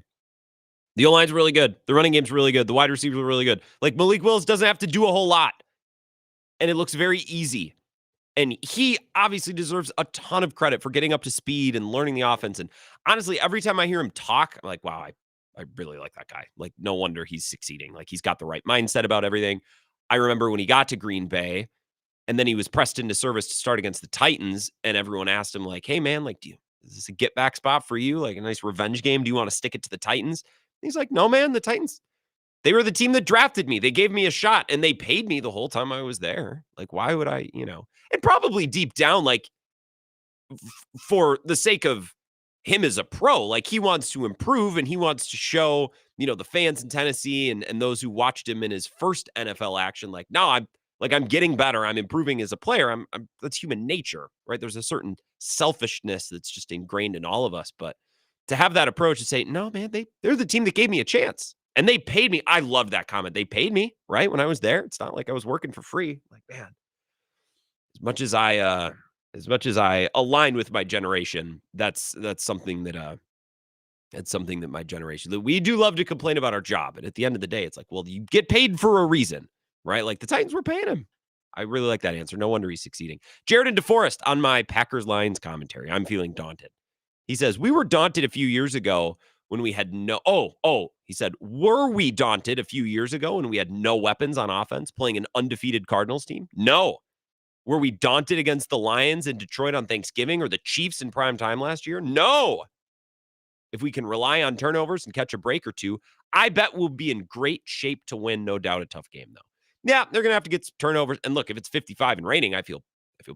The O-line's really good. The running game's really good. The wide receivers are really good. Like, Malik Willis doesn't have to do a whole lot, and it looks very easy. And he obviously deserves a ton of credit for getting up to speed and learning the offense. And honestly, every time I hear him talk, I'm like, wow, I really like that guy. Like, no wonder he's succeeding. Like, he's got the right mindset about everything. I remember when he got to Green Bay and then he was pressed into service to start against the Titans, and everyone asked him, like, hey, man, like, is this a get back spot for you? Like a nice revenge game? Do you want to stick it to the Titans? And he's like, no, man, the Titans, they were the team that drafted me. They gave me a shot and they paid me the whole time I was there. Like, why would I, and probably deep down, like, for the sake of him as a pro, like, he wants to improve and he wants to show, the fans in Tennessee and those who watched him in his first NFL action, like, no, I'm getting better. I'm improving as a player. I'm that's human nature, right? There's a certain selfishness that's just ingrained in all of us. But to have that approach and say, no, man, they're the team that gave me a chance and they paid me. I love that comment. They paid me, right? When I was there, it's not like I was working for free. Like, man, as much as I align with my generation, that's something that my generation, that we do love to complain about our job. And at the end of the day, it's like, well, you get paid for a reason, right? Like, the Titans were paying him. I really like that answer. No wonder he's succeeding. Jared and DeForest on my Packers Lions commentary. I'm feeling daunted. He says, we were daunted a few years ago when we had he said, were we daunted a few years ago when we had no weapons on offense playing an undefeated Cardinals team? No. Were we daunted against the Lions in Detroit on Thanksgiving or the Chiefs in prime time last year? No. If we can rely on turnovers and catch a break or two, I bet we'll be in great shape to win. No doubt a tough game, though. Yeah, they're going to have to get some turnovers. And look, if it's 55 and raining, I feel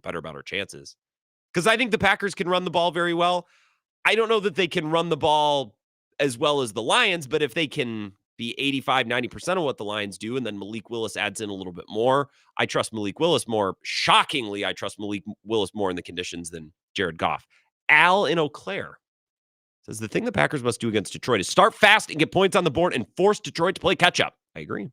better about our chances. Because I think the Packers can run the ball very well. I don't know that they can run the ball as well as the Lions, but if they can be 85, 90% of what the Lions do, and then Malik Willis adds in a little bit more, I trust Malik Willis more. Shockingly, I trust Malik Willis more in the conditions than Jared Goff. Al in Eau Claire says, the thing the Packers must do against Detroit is start fast and get points on the board and force Detroit to play catch-up. I agree.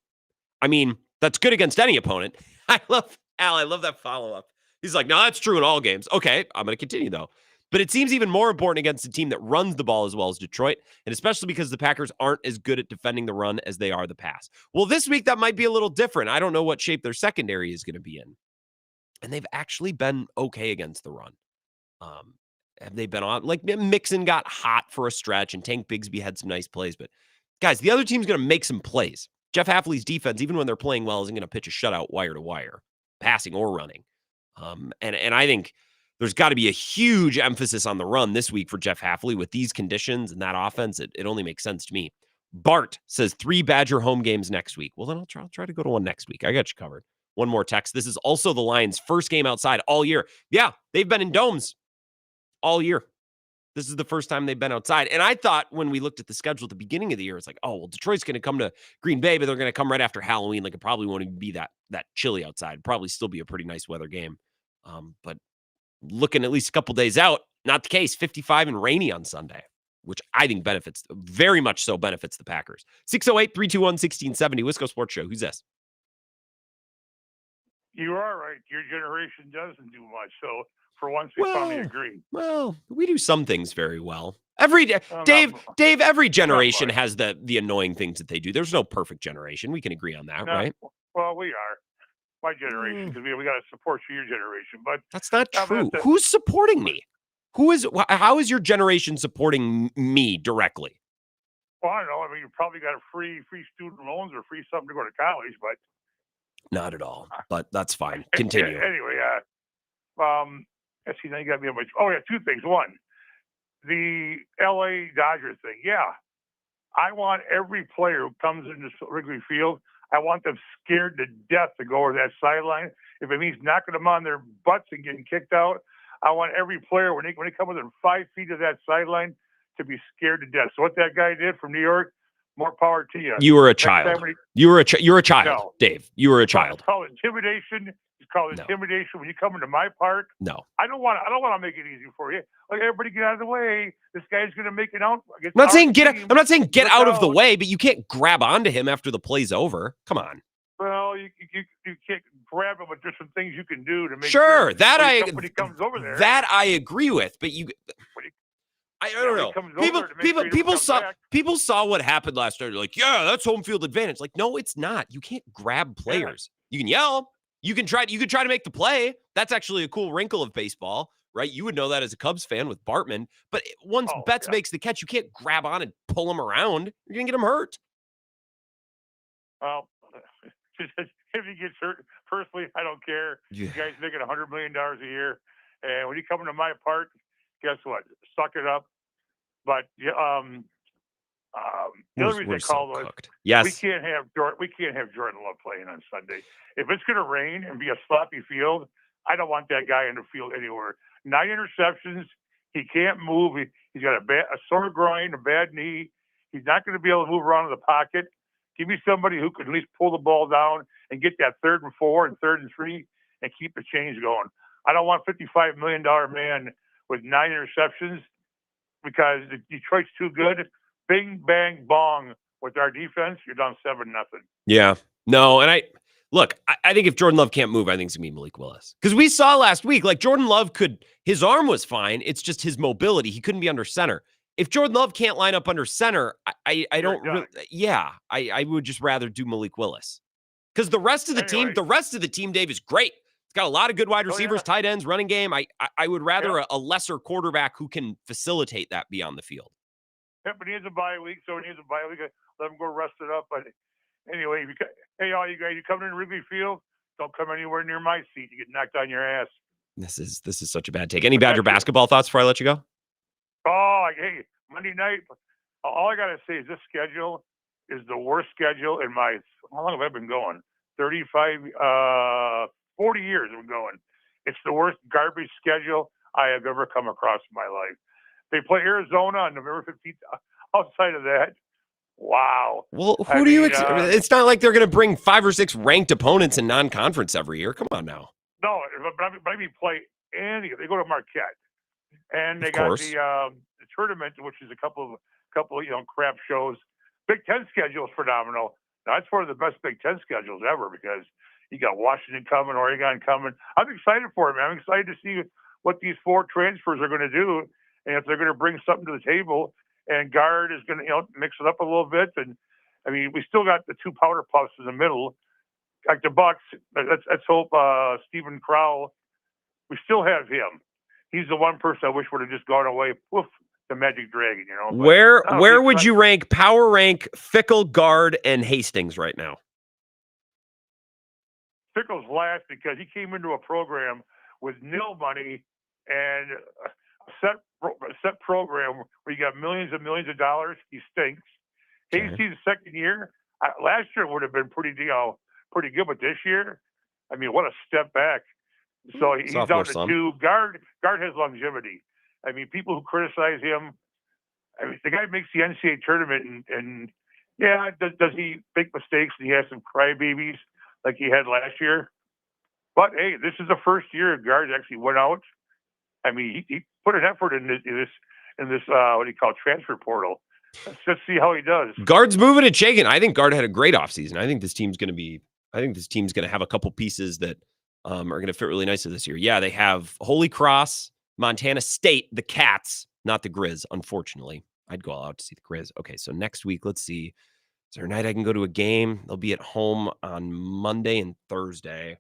I mean, that's good against any opponent. I love that follow-up. He's like, no, that's true in all games. Okay, I'm going to continue, though. But it seems even more important against a team that runs the ball as well as Detroit, and especially because the Packers aren't as good at defending the run as they are the pass. Well, this week, that might be a little different. I don't know what shape their secondary is going to be in. And they've actually been okay against the run. Have they been on? Like, Mixon got hot for a stretch, and Tank Bigsby had some nice plays. But, guys, the other team's going to make some plays. Jeff Hafley's defense, even when they're playing well, isn't going to pitch a shutout wire to wire, passing or running. And I think there's got to be a huge emphasis on the run this week for Jeff Hafley with these conditions and that offense. It only makes sense to me. Bart says 3 Badger home games next week. Well, then I'll try to go to one next week. I got you covered. One more text. This is also the Lions' first game outside all year. Yeah, they've been in domes all year. This is the first time they've been outside. And I thought when we looked at the schedule at the beginning of the year, it's like, oh, well, Detroit's going to come to Green Bay, but they're going to come right after Halloween. Like, it probably won't even be that chilly outside. Probably still be a pretty nice weather game. But looking at least a couple days out, not the case. 55 and rainy on Sunday, which I think very much so benefits the Packers. 608-321-1670, Wisco Sports Show. Who's this? You are right. Your generation doesn't do much. So for once, we finally agree. Well, we do some things very well. Every day, Well, Dave, every generation has the annoying things that they do. There's no perfect generation. We can agree on that, right? Well, we are. My generation, because we got to support your generation. But that's not true. Who's supporting me? How is your generation supporting me directly? Well, I don't know. I mean, you probably got a free student loans or free something to go to college, but not at all. But that's fine. Continue. Anyway, let's see. Now you got me on my. Oh yeah, two things. One, the LA Dodger thing. Yeah, I want every player who comes into Wrigley Field, I want them scared to death to go over that sideline. If it means knocking them on their butts and getting kicked out, I want every player when they come within 5 feet of that sideline to be scared to death. So what that guy did from New York, more power to you. You were a child. You're a child, No. Dave. You were a child. It's called intimidation. It's called intimidation when you come into my park. No. I don't want to make it easy for you. Like, everybody get out of the way. This guy's going to make it out. I'm not saying get out of the way, but you can't grab onto him after the play's over. Come on. Well, you can't grab him, but there's some things you can do to make sure that when he comes over there. That I agree with, but I don't know. People saw what happened last night. They're like, yeah, that's home field advantage. Like, no, it's not. You can't grab players. You can yell. You can try to make the play. That's actually a cool wrinkle of baseball, right? You would know that as a Cubs fan with Bartman. But once Betts makes the catch, you can't grab on and pull him around. You're gonna get him hurt. Well, if he gets hurt, personally, I don't care. Yeah. The guy's making $100 million a year, and when you come into my park, guess what? Suck it up. But the other reason I called was we can't have Jordan Love playing on Sunday. If it's going to rain and be a sloppy field, I don't want that guy in the field anywhere. 9 interceptions. He can't move. He's got a sore groin, a bad knee. He's not going to be able to move around in the pocket. Give me somebody who can at least pull the ball down and get that 3rd and 4 and 3rd and 3 and keep the change going. I don't want $55 million man with 9 interceptions because Detroit's too good. Bing, bang, bong with our defense. You're down 7-0. Yeah. No, and I think if Jordan Love can't move, I think it's going to be Malik Willis. Because we saw last week, like Jordan Love his arm was fine. It's just his mobility. He couldn't be under center. If Jordan Love can't line up under center, I would just rather do Malik Willis. Because the rest of the team, Dave, is great. It's got a lot of good wide receivers, tight ends, running game. I would rather a lesser quarterback who can facilitate that be on the field. Yeah, but he has a bye week, so when he has a bye week, let him go rest it up. But anyway, all you guys, you come in Wrigley Field, don't come anywhere near my seat. You get knocked on your ass. This is such a bad take. Any Badger basketball thoughts before I let you go? Oh, hey, Monday night. All I got to say is this schedule is the worst schedule in my, how long have I been going? 40 years I've been going. It's the worst garbage schedule I have ever come across in my life. They play Arizona on November 15th. Outside of that, wow. Well, who do you expect? It's not like they're going to bring 5 or 6 ranked opponents in non-conference every year. Come on now. No, but I mean play any. They go to Marquette, and they got the tournament, which is a couple crap shows. Big Ten schedule is phenomenal. Now, that's one of the best Big Ten schedules ever because you got Washington coming, Oregon coming. I'm excited for it, man. I'm excited to see what these 4 transfers are going to do, and if they're going to bring something to the table. And guard is going to mix it up a little bit. And I mean, we still got the 2 powder puffs in the middle, like the Bucks. Let's hope Stephen Crowell. We still have him. He's the one person I wish would have just gone away. Woof, the Magic Dragon, But, where would you power rank Fickle, Guard, and Hastings right now? Fickle's last because he came into a program with nil money and a set program where you got millions and millions of dollars. He stinks. Hastings' second year. Last year would have been pretty good, but this year, I mean, what a step back. So he's down to 2. Guard has longevity. I mean, people who criticize him, I mean, the guy makes the NCAA tournament, and does he make mistakes? And he has some crybabies like he had last year. But hey, this is the first year Guard actually went out. I mean, he put an effort in this what do you call it, transfer portal. Let's see how he does. Guard's moving and shaking. I think Guard had a great offseason. I think this team's going to have a couple pieces that are going to fit really nicely this year. Yeah, they have Holy Cross, Montana State, the Cats, not the Grizz, unfortunately. I'd go all out to see the Grizz. Okay, so next week, let's see. Is there a night I can go to a game? They'll be at home on Monday and Thursday.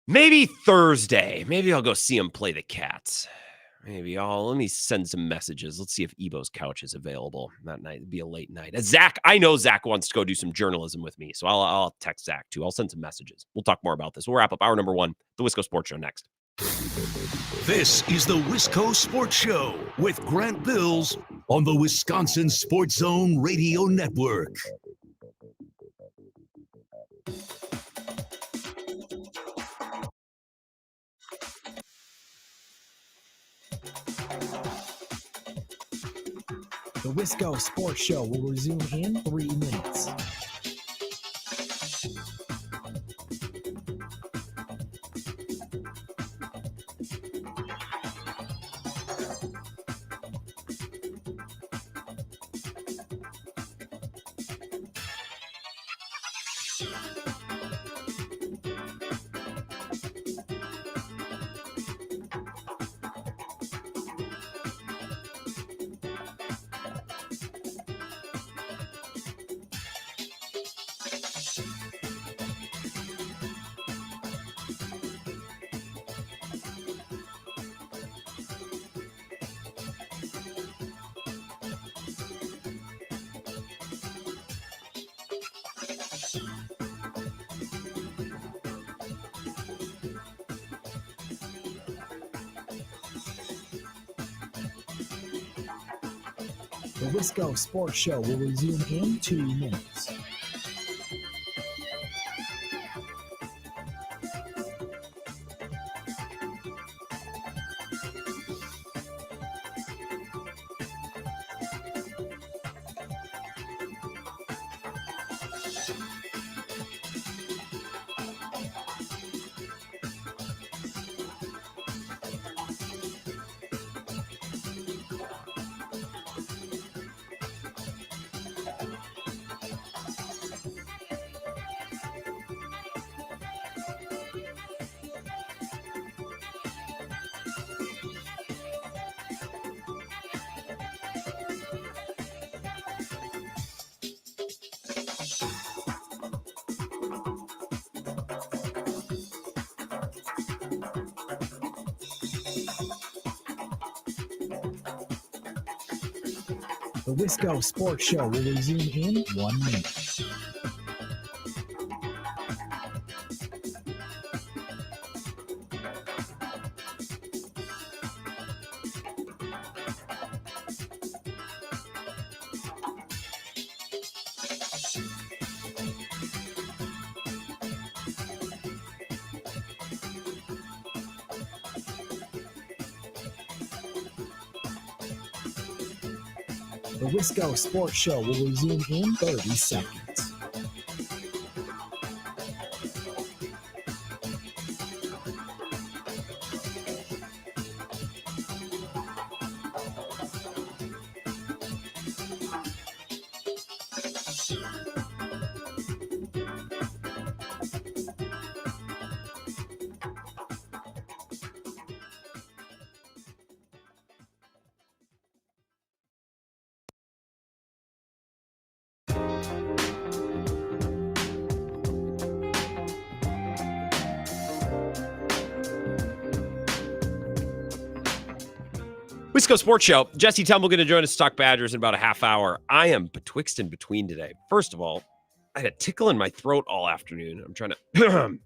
Maybe Thursday. Maybe I'll go see them play the Cats. Let me send some messages. Let's see if Ebo's couch is available that night. It'd be a late night. Zach, I know Zach wants to go do some journalism with me, so I'll text Zach too. I'll send some messages. We'll talk more about this. We'll wrap up hour number 1, the Wisco Sports Show next. This is the Wisco Sports Show with Grant Bills on the Wisconsin Sports Zone Radio Network. The Wisco Sports Show will resume in 3 minutes. The Wisco Sports Show will resume in 2 minutes. The Wisco Sports Show will resume in 1 minute. The Wisco Sports Show will resume in 30 seconds. Wisco Sports Show. Jesse Tumble going to join us to talk Badgers in about a half hour. I am betwixt and between today. First of all, I had a tickle in my throat all afternoon. I'm trying to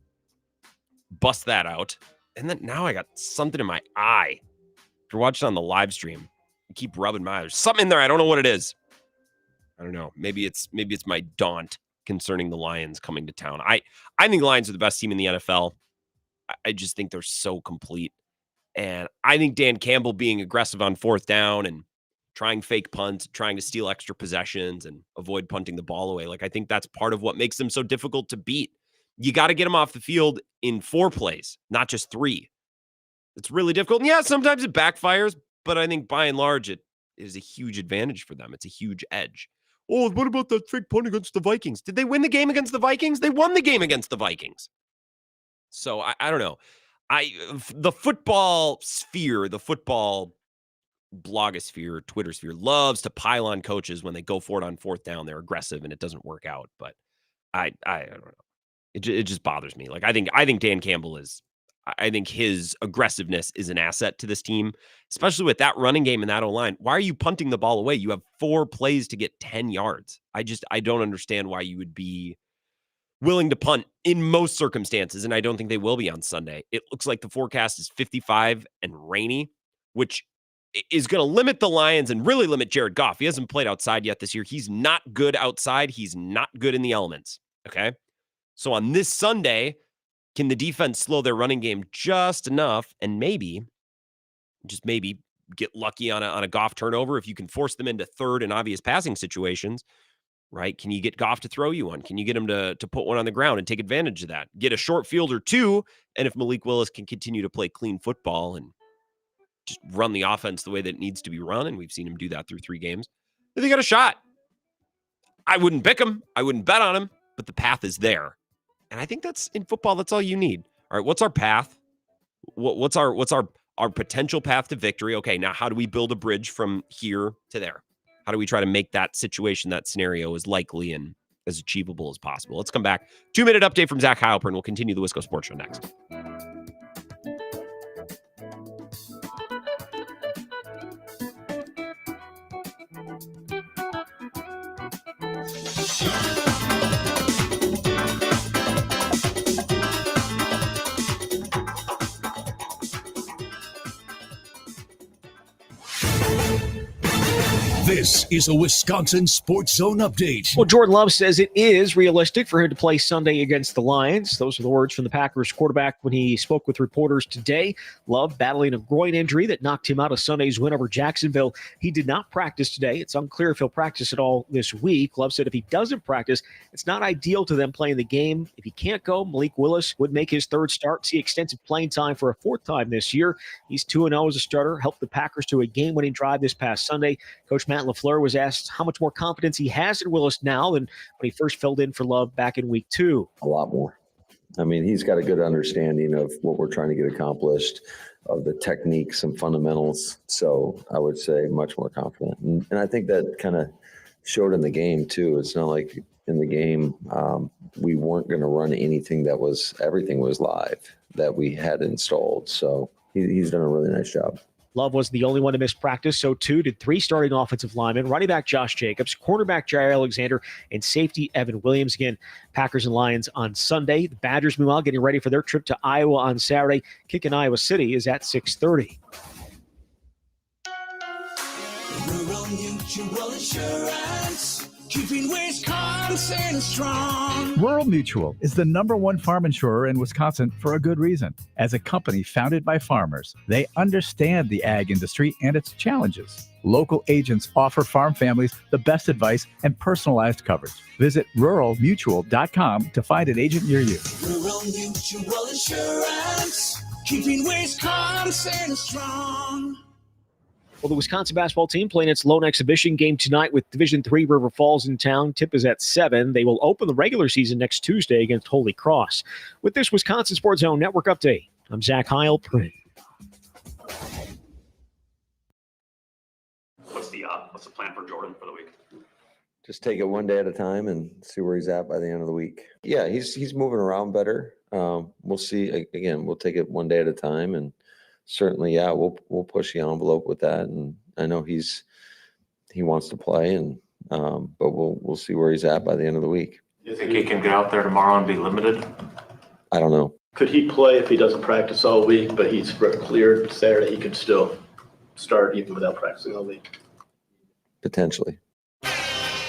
bust that out. And then now I got something in my eye. If you're watching on the live stream, I keep rubbing my eye. There's something in there. I don't know what it is. I don't know. Maybe it's my daunt concerning the Lions coming to town. I think the Lions are the best team in the NFL. I just think they're so complete. And I think Dan Campbell being aggressive on fourth down and trying fake punts, trying to steal extra possessions and avoid punting the ball away. I think that's part of what makes them so difficult to beat. You got to get them off the field in 4 plays, not just 3. It's really difficult. And yeah, sometimes it backfires, but I think by and large, it is a huge advantage for them. It's a huge edge. Oh, what about that fake punt against the Vikings? Did they win the game against the Vikings? They won the game against the Vikings. So I don't know. The football sphere, the football blogosphere, Twitter sphere loves to pile on coaches when they go for it on fourth down. They're aggressive and it doesn't work out. But I don't know. It just bothers me. Like I think Dan Campbell I think his aggressiveness is an asset to this team, especially with that running game and that O-line. Why are you punting the ball away? You have 4 plays to get 10 yards. I don't understand why you would be willing to punt in most circumstances, and I don't think they will be on Sunday. It looks like the forecast is 55 and rainy, which is going to limit the Lions and really limit Jared Goff. He hasn't played outside yet this year. He's not good outside. He's not good in the elements, okay? So on this Sunday, can the defense slow their running game just enough and maybe get lucky on a Goff turnover if you can force them into third and obvious passing situations, right? Can you get Goff to throw you one? Can you get him to put one on the ground and take advantage of that? Get a short field or 2, and if Malik Willis can continue to play clean football and just run the offense the way that it needs to be run, and we've seen him do that through 3 games, then they got a shot. I wouldn't pick him. I wouldn't bet on him, but the path is there. And I think that's in football, that's all you need. All right, what's our path? What's our potential path to victory? Okay, now how do we build a bridge from here to there? How do we try to make that situation, that scenario as likely and as achievable as possible? Let's come back. 2-minute update from Zach Heilpern. We'll continue the Wisco Sports Show next. This is a Wisconsin Sports Zone update. Well, Jordan Love says it is realistic for him to play Sunday against the Lions. Those are the words from the Packers quarterback when he spoke with reporters today. Love battling a groin injury that knocked him out of Sunday's win over Jacksonville. He did not practice today. It's unclear if he'll practice at all this week. Love said if he doesn't practice, it's not ideal to them playing the game. If he can't go, Malik Willis would make his 3rd start, see extensive playing time for a 4th time this year. He's 2-0 as a starter, helped the Packers to a game-winning drive this past Sunday. Coach Matt LaFleur was asked how much more confidence he has in Willis now than when he first filled in for Love back in week 2. A lot more. I mean, he's got a good understanding of what we're trying to get accomplished, of the techniques and fundamentals. So I would say much more confident. And I think that kind of showed in the game too. It's not like in the game we weren't going to run anything everything was live that we had installed. So he's done a really nice job. Love was the only one to miss practice, so too did 3 starting offensive linemen, running back Josh Jacobs, cornerback Jair Alexander, and safety Evan Williams. Again, Packers and Lions on Sunday. The Badgers, meanwhile, getting ready for their trip to Iowa on Saturday. Kick in Iowa City is at 6:30. Rural Mutual Insurance, keeping Wisconsin strong. Rural Mutual is the #1 farm insurer in Wisconsin for a good reason. As a company founded by farmers, they understand the ag industry and its challenges. Local agents offer farm families the best advice and personalized coverage. Visit ruralmutual.com to find an agent near you. Rural Mutual Insurance, keeping Wisconsin strong. Well, the Wisconsin basketball team playing its lone exhibition game tonight with Division III River Falls in town. Tip is at 7. They will open the regular season next Tuesday against Holy Cross. With this Wisconsin Sports Zone Network update, I'm Zach Heilpern. What's the plan for Jordan for the week? Just take it one day at a time and see where he's at by the end of the week. Yeah, he's moving around better. We'll see. Again, we'll take it one day at a time, and certainly, yeah, we'll push the envelope with that. And I know he wants to play, and but we'll see where he's at by the end of the week. You think he can get out there tomorrow and be limited? I don't know. Could he play if he doesn't practice all week, but he's cleared Saturday? He can still start even without practicing all week. Potentially.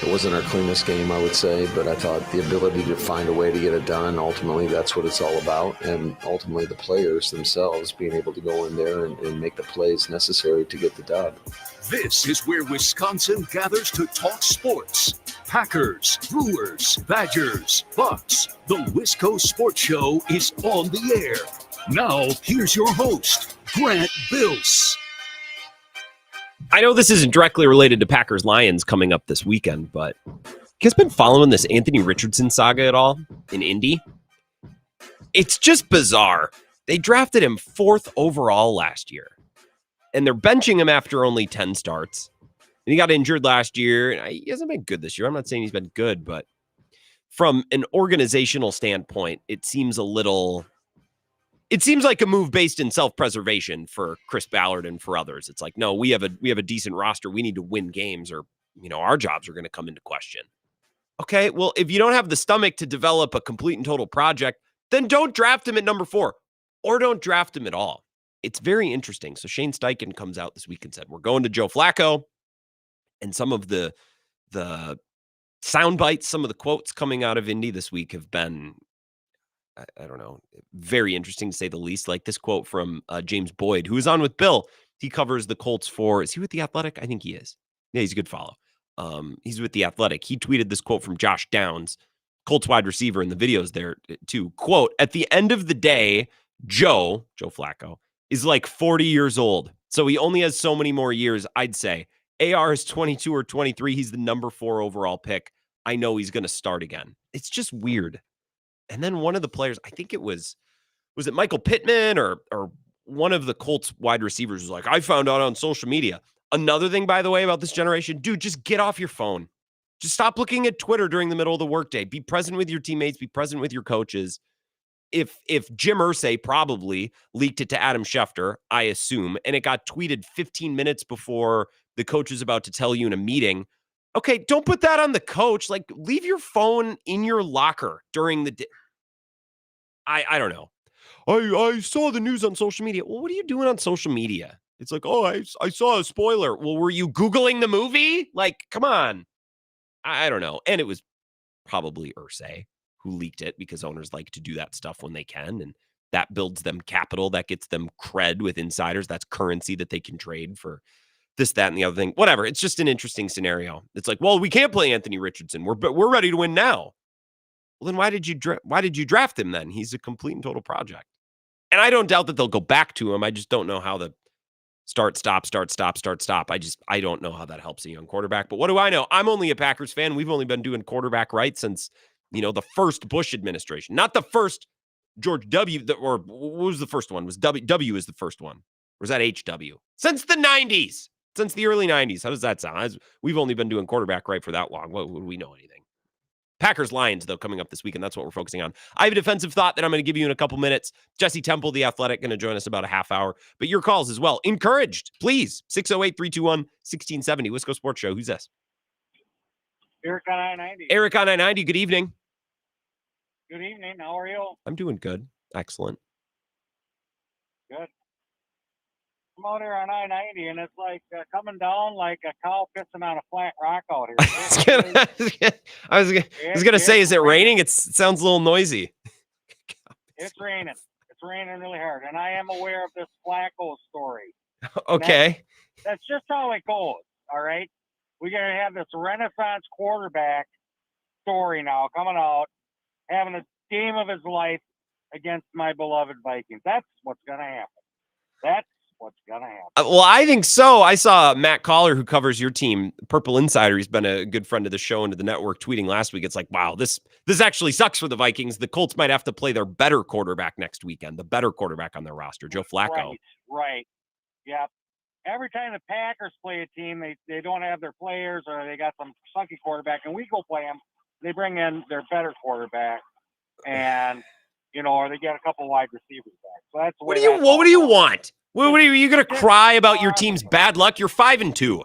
It wasn't our cleanest game, I would say, but I thought the ability to find a way to get it done, ultimately, that's what it's all about. And ultimately, the players themselves being able to go in there and make the plays necessary to get the dub. This is where Wisconsin gathers to talk sports. Packers, Brewers, Badgers, Bucks. The Wisco Sports Show is on the air. Now, here's your host, Grant Bills. I know this isn't directly related to Packers Lions coming up this weekend, but you guys been following this Anthony Richardson saga at all in Indy? It's just bizarre. They drafted him 4th overall last year, and they're benching him after only 10 starts. And he got injured last year. And he hasn't been good this year. I'm not saying he's been good, but from an organizational standpoint, it seems like a move based in self-preservation for Chris Ballard and for others. It's like, no, we have a decent roster. We need to win games, or our jobs are going to come into question. Okay, well, if you don't have the stomach to develop a complete and total project, then don't draft him at number 4, or don't draft him at all. It's very interesting. So Shane Steichen comes out this week and said, we're going to Joe Flacco. And some of the sound bites, some of the quotes coming out of Indy this week have been, I don't know, very interesting to say the least. Like this quote from James Boyd, who is on with Bill. He covers the Colts is he with The Athletic? I think he is. Yeah, he's a good follow. He's with The Athletic. He tweeted this quote from Josh Downs, Colts wide receiver, in the videos there too. Quote, at the end of the day, Joe Flacco, is like 40 years old. So he only has so many more years, I'd say. AR is 22 or 23. He's the number 4 overall pick. I know he's going to start again. It's just weird. And then one of the players, I think it was it Michael Pittman or one of the Colts wide receivers was like, I found out on social media. Another thing, by the way, about this generation, dude, just get off your phone. Just stop looking at Twitter during the middle of the workday. Be present with your teammates. Be present with your coaches. If Jim Irsay probably leaked it to Adam Schefter, I assume, and it got tweeted 15 minutes before the coach is about to tell you in a meeting, okay, don't put that on the coach. Like, leave your phone in your locker during the day. I don't know. I saw the news on social media. Well, what are you doing on social media? It's like, oh, I saw a spoiler. Well, were you Googling the movie? Like, come on. I don't know. And it was probably Irsay who leaked it, because owners like to do that stuff when they can. And that builds them capital. That gets them cred with insiders. That's currency that they can trade for this, that, and the other thing. Whatever. It's just an interesting scenario. It's like, well, we can't play Anthony Richardson. We're ready to win now. Well, then why did you draft him then? He's a complete and total project. And I don't doubt that they'll go back to him. I just don't know how the start, stop. I don't know how that helps a young quarterback. But what do I know? I'm only a Packers fan. We've only been doing quarterback right since, the first Bush administration, not the first George W. Or what was the first one? Was W is the first one? Or was that HW? Since the 90s, since the early 90s. How does that sound? We've only been doing quarterback right for that long. What would we know anything? Packers Lions, though, coming up this week, and that's what we're focusing on. I have a defensive thought that I'm going to give you in a couple minutes. Jesse Temple, The Athletic, going to join us about a half hour. But your calls as well. Encouraged, please. 608-321-1670. Wisco Sports Show. Who's this? Eric on I-90. Eric on I-90. Good evening. Good evening. How are you? I'm doing good. Excellent. Good. I'm out here on I-90, and it's like coming down like a cow pissing on a flat rock out here. I was going to say, is it raining? It sounds a little noisy. It's raining. It's raining really hard, and I am aware of this Flacco story. Okay. That's just how it goes, all right? We're going to have this Renaissance quarterback story now coming out, having a game of his life against my beloved Vikings. That's what's going to happen. That's what's going to happen. Well, I think so. I saw Matt Collar, who covers your team, Purple Insider. He's been a good friend of the show and to the network, tweeting last week. It's like, wow, this actually sucks for the Vikings. The Colts might have to play their better quarterback next weekend, the better quarterback on their roster, Joe Flacco. Right. Yeah. Every time the Packers play a team, they don't have their players, or they got some sucky quarterback, and we go play them, they bring in their better quarterback, and or they get a couple wide receivers back. So that's what do you want? What are you going to cry about your team's bad luck? You're 5-2.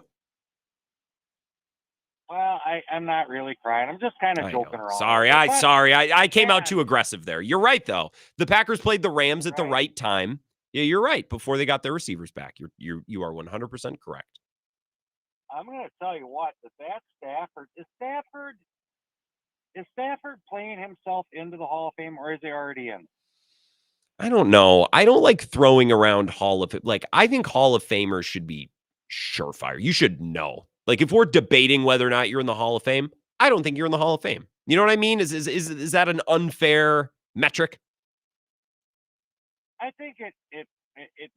Well, I'm not really crying. I'm just kind of joking around. Sorry. I came out too aggressive there. You're right, though. The Packers played the Rams at the right time. Yeah, you're right. Before they got their receivers back, you are 100% correct. I'm going to tell you what. Is Stafford playing himself into the Hall of Fame, or is he already in? I don't know. I don't like throwing around I think Hall of Famers should be surefire. You should know. Like, if we're debating whether or not you're in the Hall of Fame, I don't think you're in the Hall of Fame. You know what I mean? Is that an unfair metric? I think it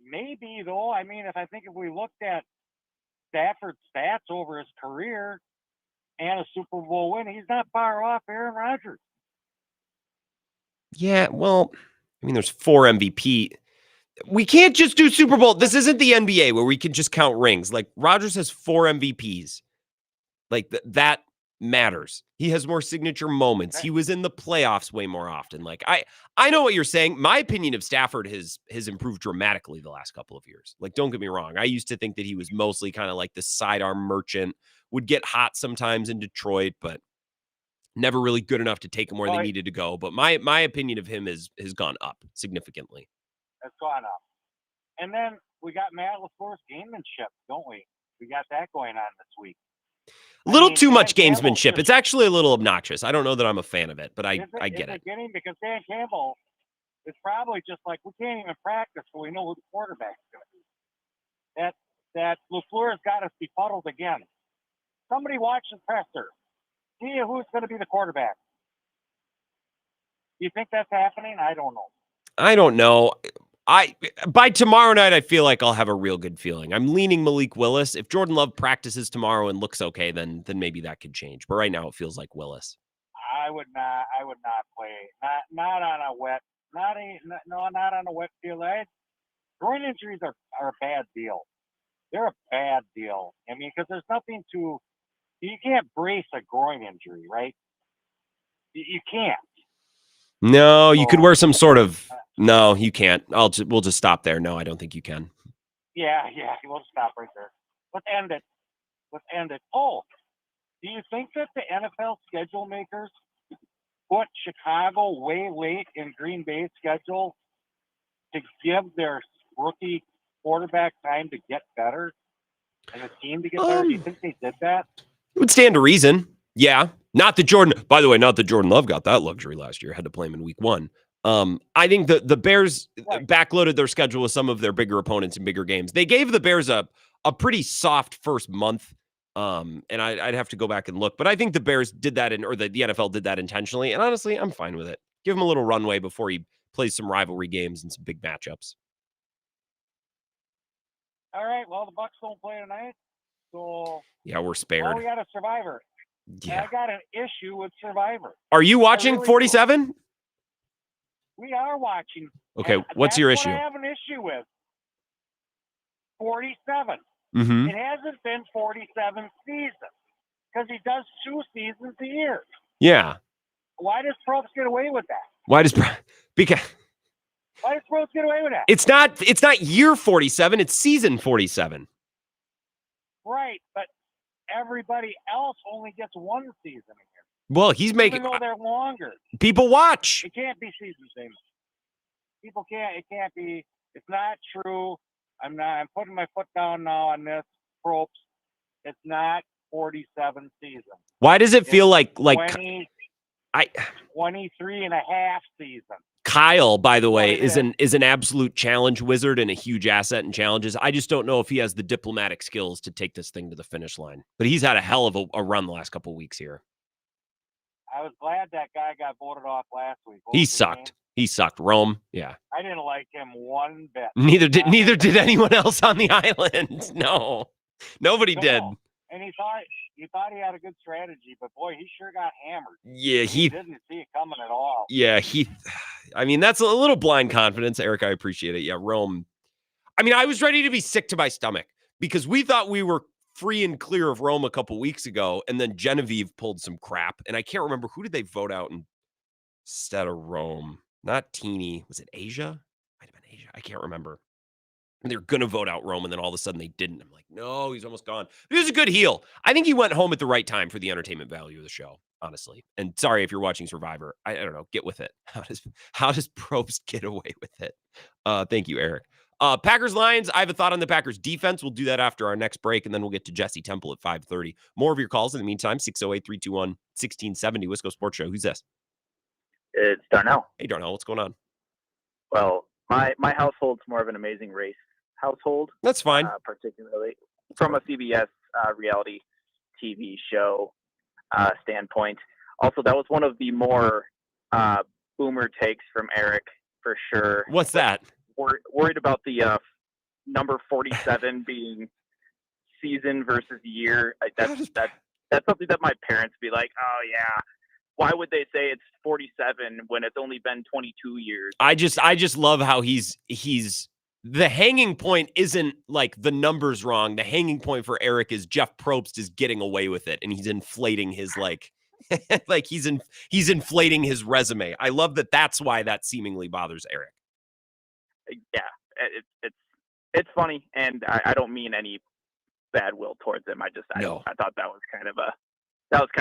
may be, though. I mean, if we looked at Stafford's stats over his career and a Super Bowl win, he's not far off Aaron Rodgers. Yeah, well, I mean, there's 4 MVP. We can't just do Super Bowl. This isn't the NBA where we can just count rings. Like, Rodgers has 4 MVPs. Like, that matters. He has more signature moments. He was in the playoffs way more often. Like, I know what you're saying. My opinion of Stafford has improved dramatically the last couple of years. Like, don't get me wrong. I used to think that he was mostly kind of like the sidearm merchant, would get hot sometimes in Detroit, but never really good enough to take him where they needed to go. But my opinion of him has gone up significantly. It's gone up. And then we got Matt LaFleur's gamemanship, don't we? We got that going on this week. A little too much gamesmanship. It's actually a little obnoxious. I don't know that I'm a fan of it, but I get it. Getting because Dan Campbell is probably just like, we can't even practice, so we know who the quarterback's going to be. That LaFleur has got us befuddled again. Somebody watch the presser. See who's going to be the quarterback. Do you think that's happening? I don't know. I don't know. By tomorrow night, I feel like I'll have a real good feeling. I'm leaning Malik Willis. If Jordan Love practices tomorrow and looks okay, then maybe that could change. But right now, it feels like Willis. I would not play. Not on a wet. Not on a wet field. Groin injuries are a bad deal. They're a bad deal. I mean, because there's nothing to. You can't brace a groin injury, right? You can't. No, you could wear some sort of. No, you can't. We'll just stop there. No, I don't think you can. Yeah. We'll stop right there. Let's end it. Oh, do you think that the NFL schedule makers put Chicago way late in Green Bay's schedule to give their rookie quarterback time to get better and the team to get better? Do you think they did that? It would stand to reason. Yeah. Not that Jordan Love got that luxury last year. Had to play him in week 1. I think the Bears backloaded their schedule with some of their bigger opponents in bigger games. They gave the Bears a pretty soft first month. And I'd have to go back and look, but I think the Bears did that or the NFL did that intentionally. And honestly, I'm fine with it. Give him a little runway before he plays some rivalry games and some big matchups. All right. Well, the Bucs don't play tonight. So yeah, we're spared. Well, we got a Survivor. Yeah. I got an issue with Survivor. Are you watching 47? We are watching. Okay, what's your issue? What I have an issue with 47. Mm-hmm. It hasn't been 47 seasons because he does 2 seasons a year. Yeah. Why does Probst get away with that? Because why does Probst get away with that? It's not year 47. It's season 47. Right, but everybody else only gets 1 season a year. Well, he's making. Even though they're longer. People watch. It can't be season same. People can't. It can't be. It's not true. I'm putting my foot down now on this. Probst. It's not 47 seasons. Why does it feel like 23 and a half seasons? Kyle, by the way, is an absolute challenge wizard and a huge asset in challenges. I just don't know if he has the diplomatic skills to take this thing to the finish line. But he's had a hell of a run the last couple of weeks here. I was glad that guy got voted off last week. He sucked. He sucked. Rome, yeah. I didn't like him one bit. Neither did anyone else on the island. No, nobody did. And he thought he had a good strategy, but boy, he sure got hammered. Yeah, he didn't see it coming at all. Yeah, I mean, that's a little blind confidence, Eric. I appreciate it. Yeah, Rome. I mean, I was ready to be sick to my stomach because we thought we were free and clear of Rome a couple weeks ago, and then Genevieve pulled some crap, and I can't remember who did they vote out instead of Rome. Not Teeny. Was it Asia? Might have been Asia. I can't remember. And they're going to vote out Rome, and then all of a sudden they didn't. I'm like, no, he's almost gone. But he was a good heel. I think he went home at the right time for the entertainment value of the show, honestly. And sorry if you're watching Survivor. I don't know. Get with it. How does Probst get away with it? Thank you, Eric. Packers Lions. I have a thought on the Packers defense. We'll do that after our next break, and then we'll get to Jesse Temple at 5:30. More of your calls in the meantime. 608-321-1670. Wisco Sports Show. Who's this? It's Darnell. Hey, Darnell. What's going on? Well, my household's more of an Amazing Race household. That's fine. Particularly from a CBS reality TV show standpoint. Also, that was one of the more boomer takes from Eric, for sure. What's that? Worried about the number 47 being season versus year. That's something that my parents be like, oh yeah, why would they say it's 47 when it's only been 22 years? I just love how he's the hanging point isn't like the numbers wrong. The hanging point for Eric is Jeff Probst is getting away with it, and he's inflating his like he's inflating his resume. I love that. That's why that seemingly bothers Eric. Yeah, it's funny, and I don't mean any bad will towards him. I thought that was kind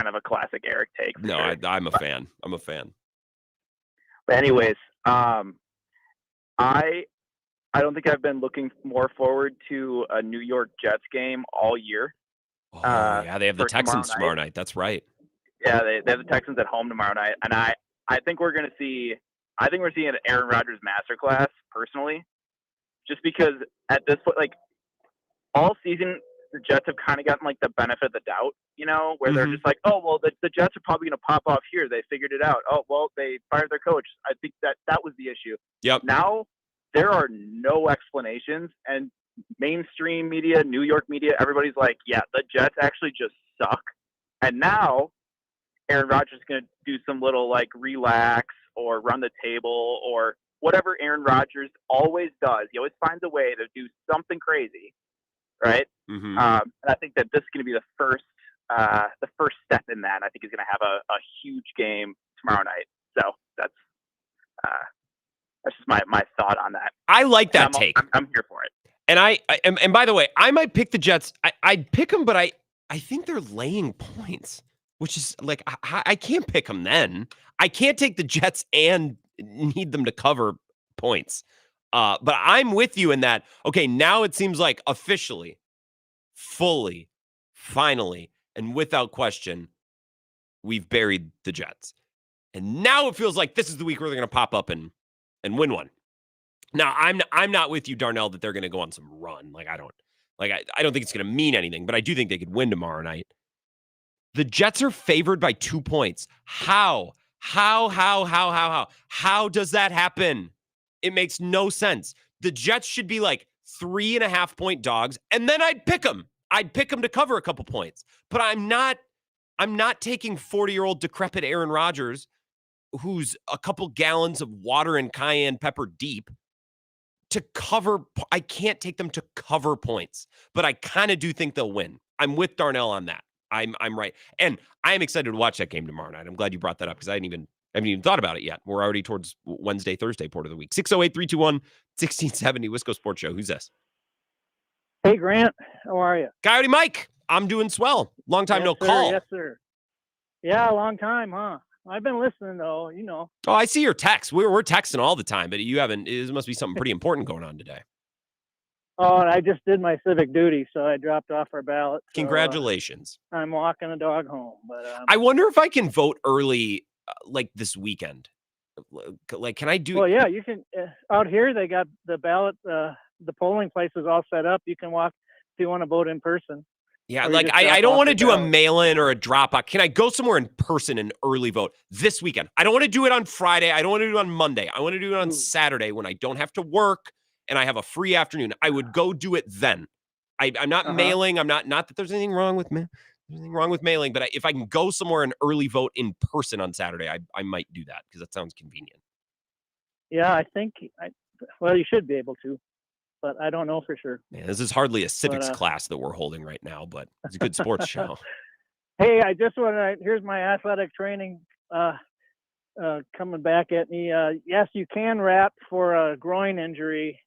of a classic Eric take. No, sure. I'm a fan. I'm a fan. But anyways, I don't think I've been looking more forward to a New York Jets game all year. Oh, yeah, they have the Texans tomorrow night. That's right. Yeah, they have the Texans at home tomorrow night, and I think we're going to see. I think we're seeing an Aaron Rodgers masterclass personally, just because at this point, like all season, the Jets have kind of gotten like the benefit of the doubt, where they're just like, oh well, the Jets are probably going to pop off here. They figured it out. Oh well, they fired their coach. I think that was the issue. Yep. Now there are no explanations, and mainstream media, New York media, everybody's like, yeah, the Jets actually just suck. And now Aaron Rodgers is going to do some little like relax or run the table or whatever Aaron Rodgers always does. He always finds a way to do something crazy, right? Mm-hmm. And I think that this is going to be the first step in that. I think he's going to have a huge game tomorrow night. So that's just my thought on that. I like that take. I'm here for it. And and by the way, I might pick the Jets. I'd pick them, but I think they're laying points, which is like I can't pick them then. I can't take the Jets and need them to cover points. But I'm with you in that. Okay, now it seems like officially, fully, finally, and without question, we've buried the Jets. And now it feels like this is the week where they're going to pop up and win one. Now, I'm not with you, Darnell, that they're going to go on some run. I don't think it's going to mean anything, but I do think they could win tomorrow night. The Jets are favored by 2 points. How does that happen? It makes no sense. The Jets should be like 3.5-point dogs, and then I'd pick them. I'd pick them to cover a couple points. But I'm not taking 40-year-old decrepit Aaron Rodgers, who's a couple gallons of water and cayenne pepper deep, to cover. I can't take them to cover points, but I kind of do think they'll win. I'm with Darnell on that. I'm right. And I'm excited to watch that game tomorrow night. I'm glad you brought that up because I haven't even thought about it yet. We're already towards Wednesday, Thursday, Port of the Week. 608-321-1670, Wisco Sports Show. Who's this? Hey, Grant. How are you? Coyote Mike. I'm doing swell. Long time no call. Yes, sir. Yeah, a long time, huh? I've been listening, though, Oh, I see your text. We're texting all the time, but you haven't. It must be something pretty important going on today. Oh, and I just did my civic duty, so I dropped off our ballot. So, Congratulations. I'm walking the dog home. But I wonder if I can vote early, like this weekend. Like, can I do? Well, yeah, you can. Out here, they got the ballot. The polling places all set up. You can walk if you want to vote in person. Yeah, like I don't want to do a mail-in or a drop-off. Can I go somewhere in person and early vote this weekend? I don't want to do it on Friday. I don't want to do it on Monday. I want to do it on Saturday when I don't have to work and I have a free afternoon. I would go do it then. I'm not mailing. I'm not that there's anything wrong with mailing, but if I can go somewhere and early vote in person on Saturday, I might do that because that sounds convenient. Yeah, I think. Well, you should be able to. But I don't know for sure. Man, this is hardly a civics class that we're holding right now, but it's a good sports show. Hey, I just want to, here's my athletic training coming back at me. Yes, you can wrap for a groin injury.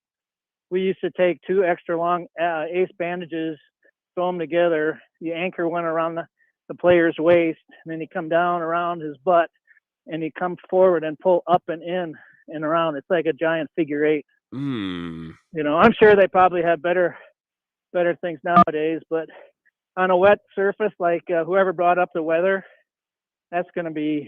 We used to take 2 extra long ace bandages, sew them together. You anchor one around the player's waist, and then you come down around his butt, and you come forward and pull up and in and around. It's like a giant figure 8. I'm sure they probably have better things nowadays, but on a wet surface, like whoever brought up the weather, that's going to be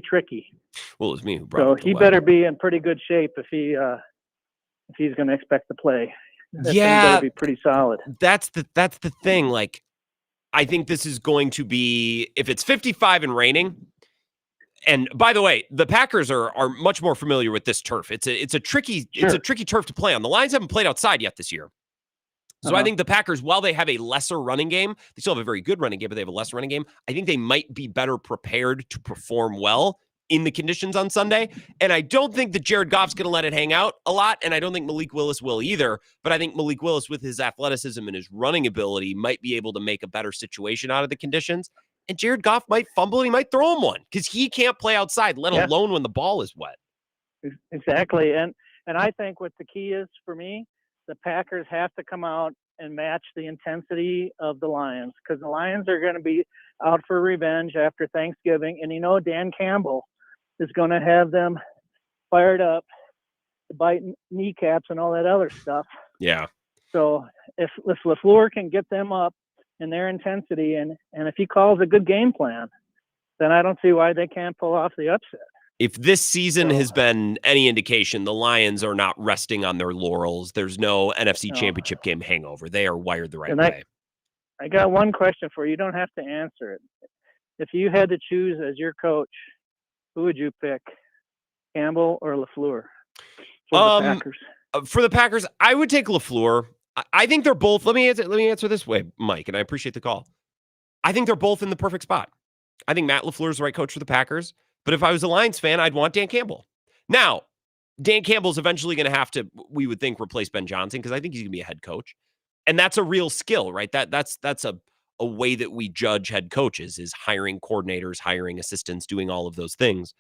tricky. Well, it's me who brought up the he weather. better be in pretty good shape if he's going to expect to play. That's Yeah, be pretty solid. That's the thing. Like, I think this is going to be, if it's 55 and raining. And by the way, the Packers are much more familiar with this turf. It's a tricky turf to play on. The Lions haven't played outside yet this year. So I think the Packers, while they have a lesser running game, they still have a very good running game, but they have a lesser running game. I think they might be better prepared to perform well in the conditions on Sunday. And I don't think that Jared Goff's going to let it hang out a lot. And I don't think Malik Willis will either. But I think Malik Willis, with his athleticism and his running ability, might be able to make a better situation out of the conditions. And Jared Goff might fumble and he might throw him one because he can't play outside, let alone when the ball is wet. Exactly. And I think what the key is for me, the Packers have to come out and match the intensity of the Lions, because the Lions are going to be out for revenge after Thanksgiving. And, Dan Campbell is going to have them fired up to bite kneecaps and all that other stuff. Yeah. So if LaFleur can get them up in their intensity, and if he calls a good game plan, then I don't see why they can't pull off the upset. If this season has been any indication, the Lions are not resting on their laurels. There's no NFC Championship game hangover. They are wired the right way. I got one question for you. You don't have to answer it. If you had to choose as your coach, who would you pick, Campbell or LaFleur for the Packers? For the Packers, I would take LaFleur. I think they're both. Let me answer this way, Mike, and I appreciate the call. I think they're both in the perfect spot. I think Matt LaFleur is the right coach for the Packers. But if I was a Lions fan, I'd want Dan Campbell. Now, Dan Campbell's eventually going to have to, we would think, replace Ben Johnson, because I think he's going to be a head coach. And that's a real skill, right? That's a way that we judge head coaches, is hiring coordinators, hiring assistants, doing all of those things.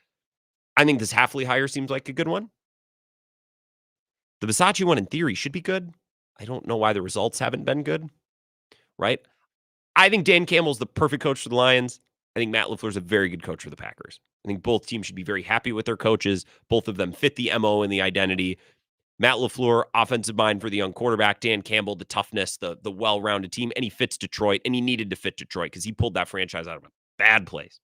I think this Hafley hire seems like a good one. The Bisaccia one, in theory, should be good. I don't know why the results haven't been good, right? I think Dan Campbell's the perfect coach for the Lions. I think Matt LaFleur's a very good coach for the Packers. I think both teams should be very happy with their coaches. Both of them fit the MO and the identity. Matt LaFleur, offensive mind for the young quarterback. Dan Campbell, the toughness, the well-rounded team. And he fits Detroit, and he needed to fit Detroit because he pulled that franchise out of a bad place.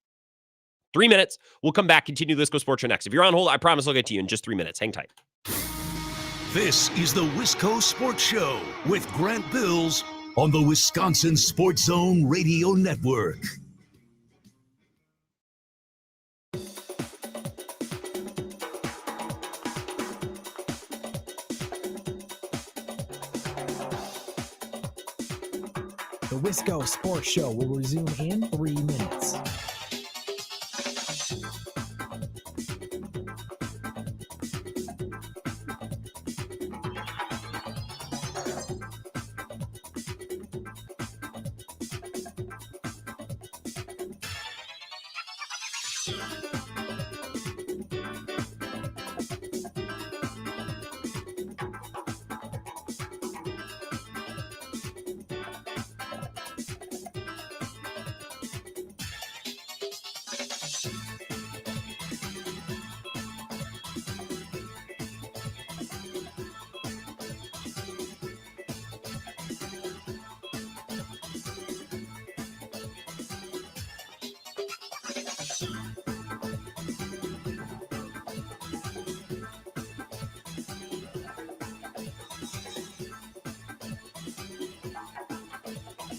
3 minutes. We'll come back, continue Lisco Sports Show next. If you're on hold, I promise I'll get to you in just 3 minutes. Hang tight. This is the Wisco Sports Show with Grant Bills on the Wisconsin Sports Zone Radio Network. The Wisco Sports Show will resume in 3 minutes.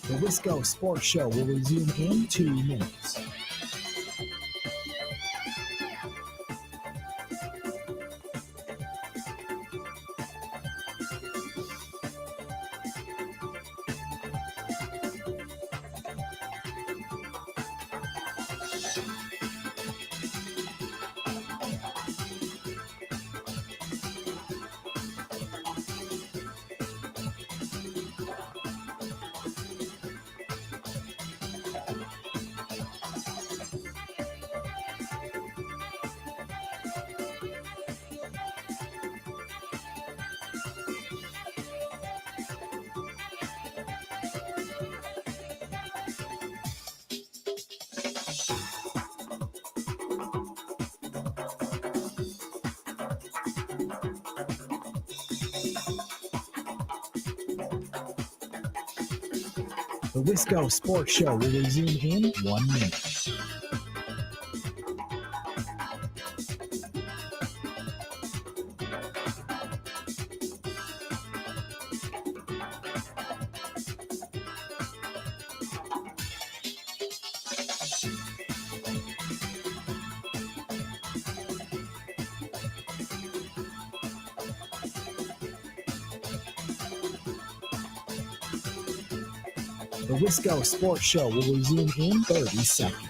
The Wisco Sports Show will resume in 2 minutes. The Wisco Sports Show will resume in 1 minute. The Wisco Sports Show will resume in 30 seconds.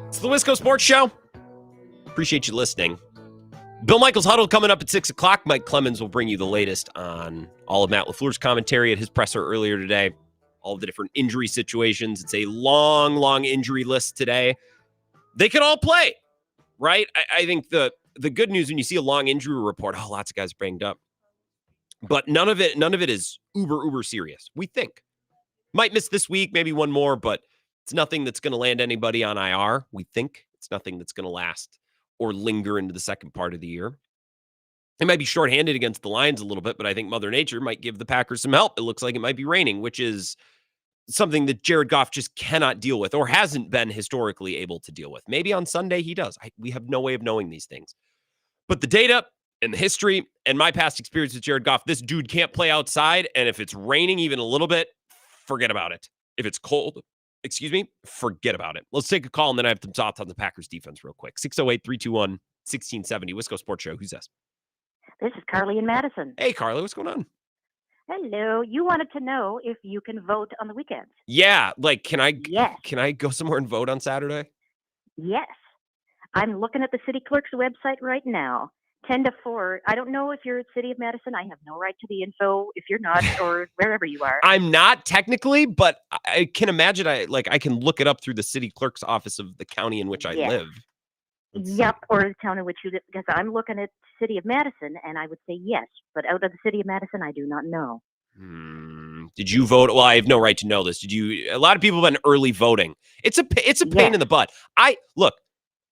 It's the Wisco Sports Show. Appreciate you listening. Bill Michaels Huddle coming up at 6 o'clock. Mike Clemens will bring you the latest on all of Matt LaFleur's commentary at his presser earlier today. All of the different injury situations. It's a long injury list today. They could all play, right? I think the good news when you see a long injury report, lots of guys banged up. But none of it is uber serious. We think. Might miss this week, maybe one more, but it's nothing that's going to land anybody on IR. We think it's nothing that's going to last or linger into the second part of the year. They might be shorthanded against the Lions a little bit, but I think Mother Nature might give the Packers some help. It looks like it might be raining, which is something that Jared Goff just cannot deal with or hasn't been historically able to deal with. Maybe on Sunday he does. We have no way of knowing these things. But the data and the history and my past experience with Jared Goff, this dude can't play outside. And if it's raining even a little bit, forget about it. If it's cold, forget about it. Let's take a call, and then I have some thoughts on the Packers defense real quick. 608-321-1670, Wisco Sports Show. Who's this? This is Carly in Madison. Hey, Carly, what's going on? Hello. You wanted to know if you can vote on the weekends. Yeah, can I go somewhere and vote on Saturday? Yes. I'm looking at the city clerk's website right now. 10 to 4. I don't know if you're at City of Madison. I have no right to the info if you're not, or wherever you are. I'm not technically, but I can imagine I can look it up through the city clerk's office of the county in which I live. Yep, or the town in which you live, because I'm looking at City of Madison, and I would say yes, but out of the City of Madison, I do not know. Did you vote? Well, I have no right to know this. Did you? A lot of people have been early voting. It's a pain in the butt.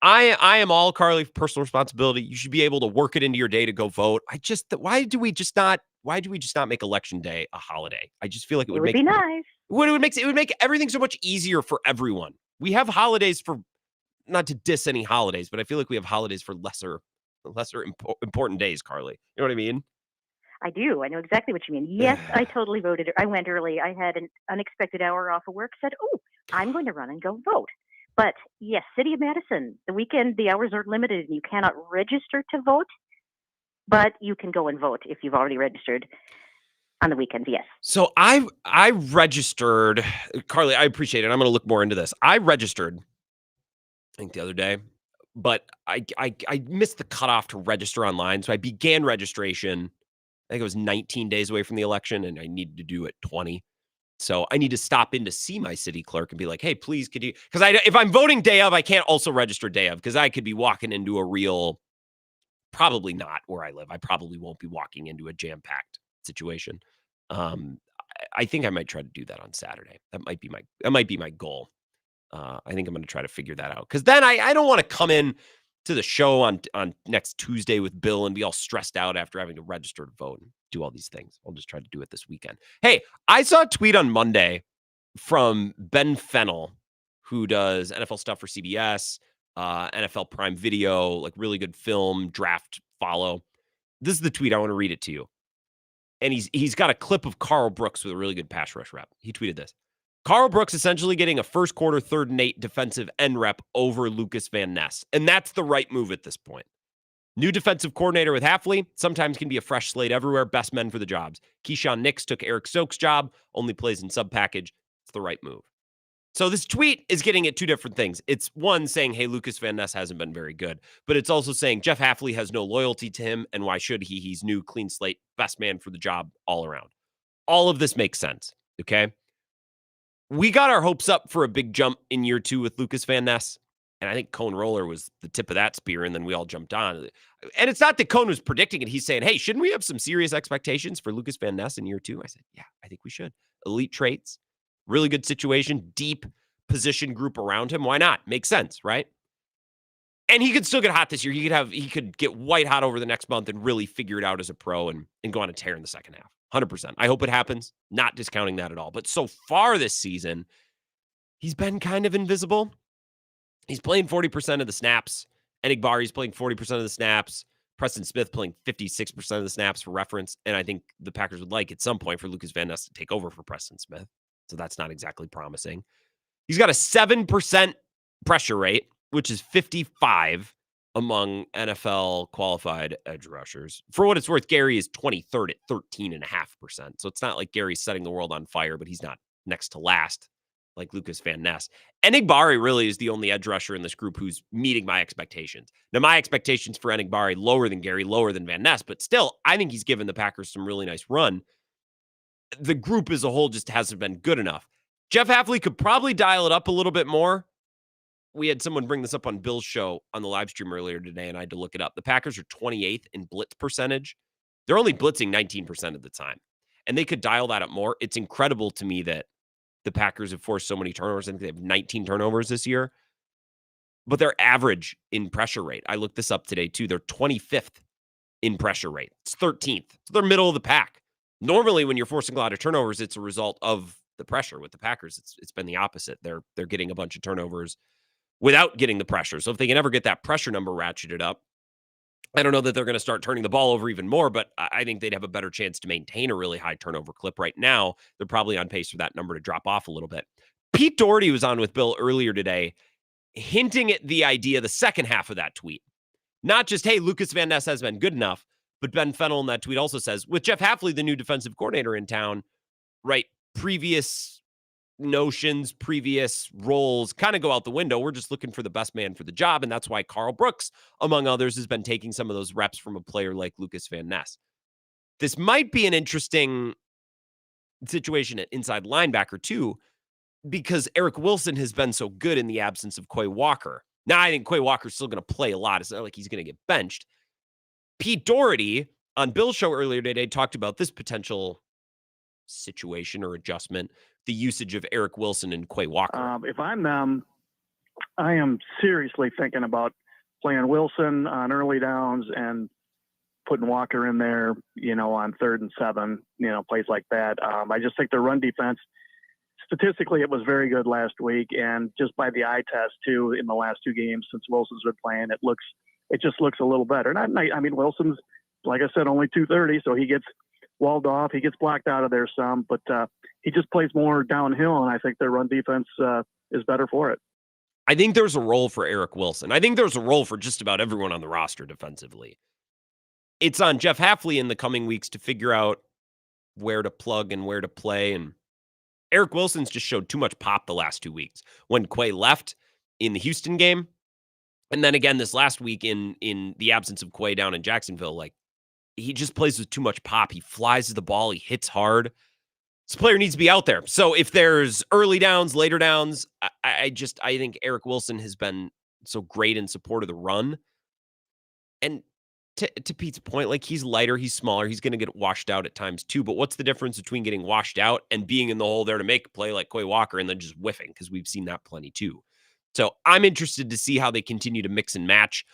I am all, Carly, personal responsibility. You should be able to work it into your day to go vote. Why do we just not make Election Day a holiday? I just feel like it would be nice. It would make everything so much easier for everyone. We have holidays for, not to diss any holidays, but I feel like we have holidays for lesser important days, Carly. You know what I mean? I do. I know exactly what you mean. Yes, I totally voted. I went early. I had an unexpected hour off of work, said, I'm going to run and go vote. But yes, City of Madison, the weekend, the hours are limited and you cannot register to vote, but you can go and vote if you've already registered on the weekends, yes. So I registered, Carly, I appreciate it. I'm going to look more into this. I registered, I think the other day, but I missed the cutoff to register online. So I began registration, I think it was 19 days away from the election, and I needed to do it 20. So I need to stop in to see my city clerk and be like, hey, please, could you, because if I'm voting day of, I can't also register day of, because I could be walking into a real, probably not where I live. I probably won't be walking into a jam-packed situation. I think I might try to do that on Saturday. That might be my goal. I think I'm going to try to figure that out, because then I don't want to come in to the show on next Tuesday with Bill and be all stressed out after having to register to vote and do all these things. I'll just try to do it this weekend. Hey, I saw a tweet on Monday from Ben Fennell, who does NFL stuff for CBS, NFL Prime Video, like really good film, draft follow. This is the tweet. I want to read it to you. And he's got a clip of Carl Brooks with a really good pass rush rep. He tweeted this. Carl Brooks essentially getting a first quarter, 3rd and 8 defensive end rep over Lucas Van Ness. And that's the right move at this point. New defensive coordinator with Hafley. Sometimes can be a fresh slate everywhere. Best men for the jobs. Keyshawn Nix took Eric Stokes' job. Only plays in sub package. It's the right move. So this tweet is getting at two different things. It's one saying, hey, Lucas Van Ness hasn't been very good. But it's also saying Jeff Hafley has no loyalty to him. And why should he? He's new, clean slate, best man for the job all around. All of this makes sense. Okay. We got our hopes up for a big jump in year 2 with Lucas Van Ness. And I think Cone Roller was the tip of that spear, and then we all jumped on. And it's not that Cone was predicting it. He's saying, hey, shouldn't we have some serious expectations for Lucas Van Ness in year 2? I said, yeah, I think we should. Elite traits, really good situation, deep position group around him. Why not? Makes sense, right? And he could still get hot this year. He could get white hot over the next month and really figure it out as a pro and go on a tear in the second half. 100%. I hope it happens. Not discounting that at all. But so far this season, he's been kind of invisible. He's playing 40% of the snaps. Enigbari's playing 40% of the snaps. Preston Smith playing 56% of the snaps for reference. And I think the Packers would like at some point for Lucas Van Ness to take over for Preston Smith. So that's not exactly promising. He's got a 7% pressure rate, which is 55 among NFL qualified edge rushers. For what it's worth, Gary is 23rd at 13.5%. So it's not like Gary's setting the world on fire, but he's not next to last like Lucas Van Ness. Enigbari really is the only edge rusher in this group who's meeting my expectations. Now, my expectations for Enigbari lower than Gary, lower than Van Ness, but still, I think he's given the Packers some really nice run. The group as a whole just hasn't been good enough. Jeff Hafley could probably dial it up a little bit more. We had someone bring this up on Bill's show on the live stream earlier today, and I had to look it up. The Packers are 28th in blitz percentage. They're only blitzing 19% of the time, and they could dial that up more. It's incredible to me that the Packers have forced so many turnovers. I think they have 19 turnovers this year, but their average in pressure rate, I looked this up today too, they're 25th in pressure rate. It's 13th. So they're middle of the pack. Normally, when you're forcing a lot of turnovers, it's a result of the pressure. With the Packers, it's been the opposite. They're getting a bunch of turnovers without getting the pressure. So if they can ever get that pressure number ratcheted up, I don't know that they're going to start turning the ball over even more, but I think they'd have a better chance to maintain a really high turnover clip. Right now, they're probably on pace for that number to drop off a little bit. Pete Doherty was on with Bill earlier today, hinting at the idea, the second half of that tweet. Not just, hey, Lucas Van Ness has been good enough, but Ben Fennell in that tweet also says, with Jeff Hafley, the new defensive coordinator in town, right, previous notions, previous roles kind of go out the window. We're just looking for the best man for the job. And that's why Carl Brooks, among others, has been taking some of those reps from a player like Lucas Van Ness. This might be an interesting situation at inside linebacker too, because Eric Wilson has been so good in the absence of Quay Walker. Now, I think Quay Walker's still going to play a lot. It's not like he's going to get benched. Pete Doherty on Bill's show earlier today talked about this potential situation or adjustment, the usage of Eric Wilson and Quay Walker. If I'm them, I am seriously thinking about playing Wilson on early downs and putting Walker in there, on 3rd and 7, plays like that. I just think their run defense, statistically, it was very good last week. And just by the eye test too, in the last 2 games since Wilson's been playing, it just looks a little better. And I mean, Wilson's, like I said, only 230, so he gets walled off. He gets blocked out of there some, but he just plays more downhill, and I think their run defense is better for it. I think there's a role for Eric Wilson. I think there's a role for just about everyone on the roster defensively. It's on Jeff Hafley in the coming weeks to figure out where to plug and where to play. And Eric Wilson's just showed too much pop the last 2 weeks. When Quay left in the Houston game, and then again this last week in the absence of Quay down in Jacksonville, he just plays with too much pop. He flies the ball. He hits hard. This player needs to be out there. So if there's early downs, later downs, I think Eric Wilson has been so great in support of the run. And to Pete's point, he's lighter, he's smaller, he's going to get washed out at times too. But what's the difference between getting washed out and being in the hole there to make a play like Quay Walker and then just whiffing? Because we've seen that plenty too. So I'm interested to see how they continue to mix and match.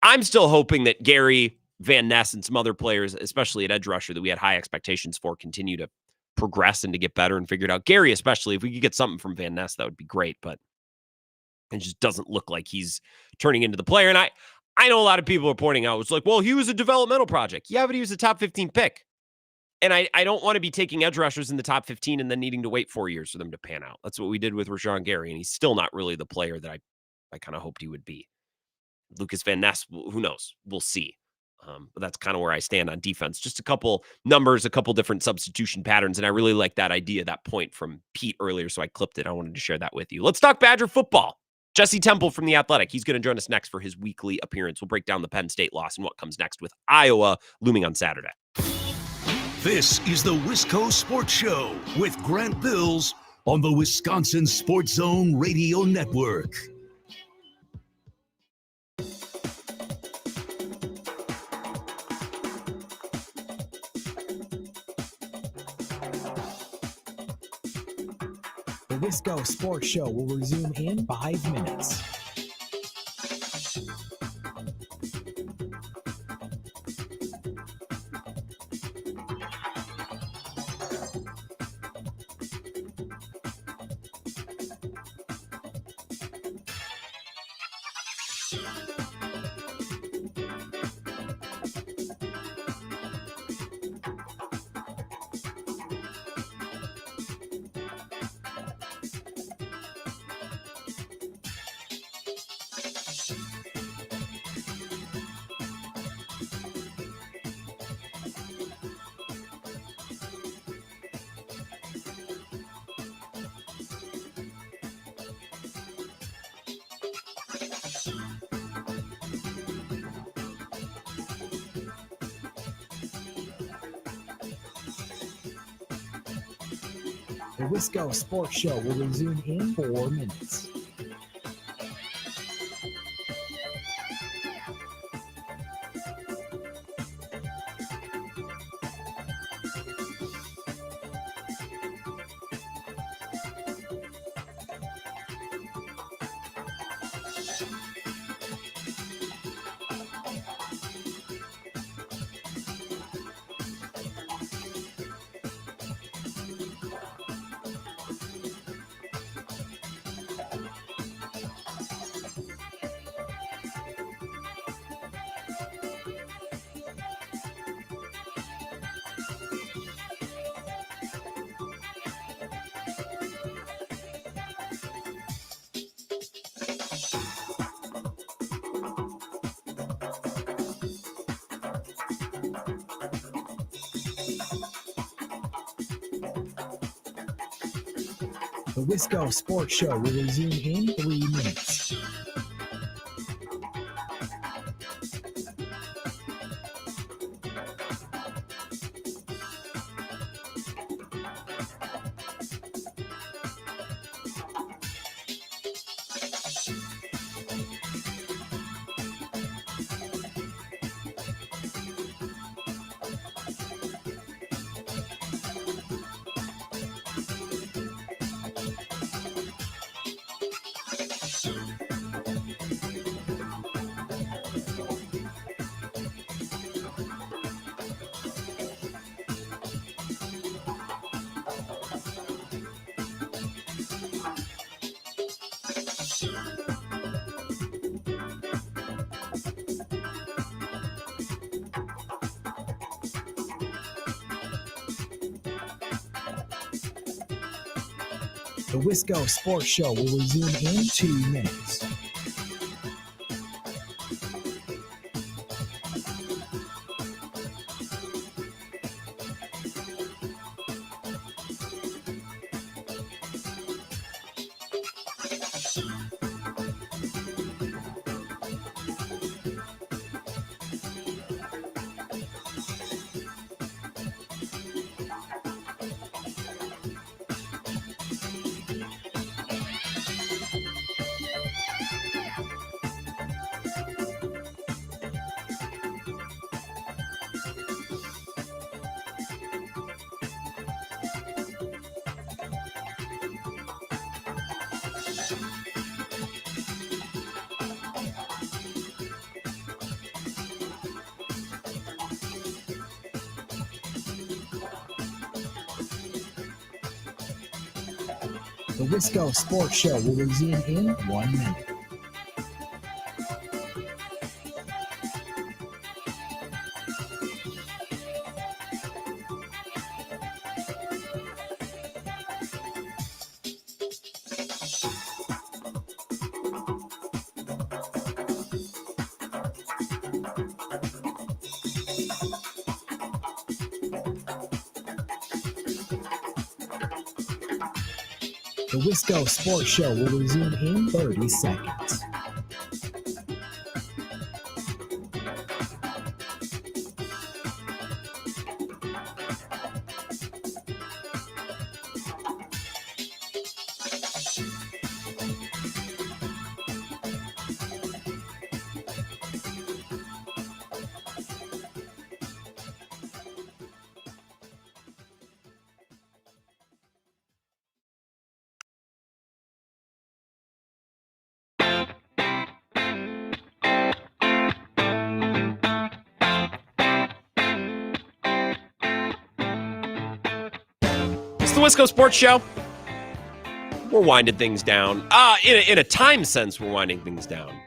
I'm still hoping that Gary, Van Ness, and some other players, especially at edge rusher that we had high expectations for, continue to progress and to get better and figure it out. Gary, especially, if we could get something from Van Ness, that would be great, but it just doesn't look like he's turning into the player. And I know a lot of people are pointing out, it's like, well, he was a developmental project. Yeah, but he was a top 15 pick. And I don't want to be taking edge rushers in the top 15 and then needing to wait 4 years for them to pan out. That's what we did with Rashawn Gary, and he's still not really the player that I kind of hoped he would be. Lucas Van Ness, who knows? We'll see. But that's kind of where I stand on defense. Just a couple numbers, a couple different substitution patterns, and I really like that idea, that point from Pete earlier, so I clipped it. I wanted to share that with you. Let's talk Badger football. Jesse Temple from The Athletic. He's going to join us next for his weekly appearance. We'll break down the Penn State loss and what comes next with Iowa looming on Saturday. This is the Wisco Sports Show with Grant Bills on the Wisconsin Sports Zone Radio Network. The Wisco Sports Show will resume in 5 minutes. The Wisco Sports Show will resume in 4 minutes. The Wisco Sports Show will resume in 3 minutes. The Wisco Sports Show will resume in 2 minutes. The Wisco Sports Show will resume in 1 minute. The Wisco Sports Show will resume in 30 seconds. It's the Wisco Sports Show. We're winding things down. In a time sense, we're winding things down.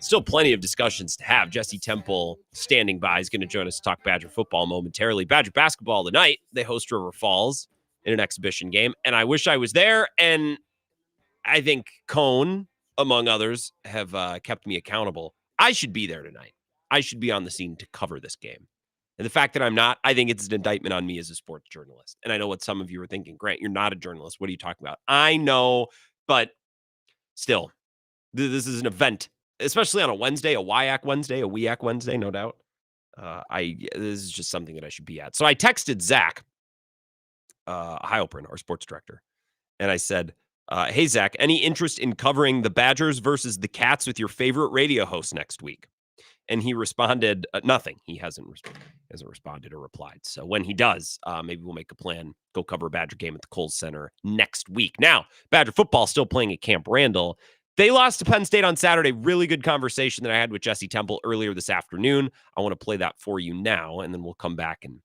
Still plenty of discussions to have. Jesse Temple standing by is going to join us to talk Badger football momentarily. Badger basketball tonight. They host River Falls in an exhibition game. And I wish I was there. And I think Cone, among others, have kept me accountable. I should be there tonight. I should be on the scene to cover this game. And the fact that I'm not, I think it's an indictment on me as a sports journalist. And I know what some of you are thinking. Grant, you're not a journalist. What are you talking about? I know, but still, this is an event, especially on a Wednesday, a WIAC Wednesday, a WIAC Wednesday, no doubt. This is just something that I should be at. So I texted Zach Heilprin, our sports director. And I said, hey, Zach, any interest in covering the Badgers versus the Cats with your favorite radio host next week? And he responded, nothing. He hasn't responded or replied. So when he does, maybe we'll make a plan, go cover a Badger game at the Kohl's Center next week. Now, Badger football still playing at Camp Randall. They lost to Penn State on Saturday. Really good conversation that I had with Jesse Temple earlier this afternoon. I want to play that for you now, and then we'll come back and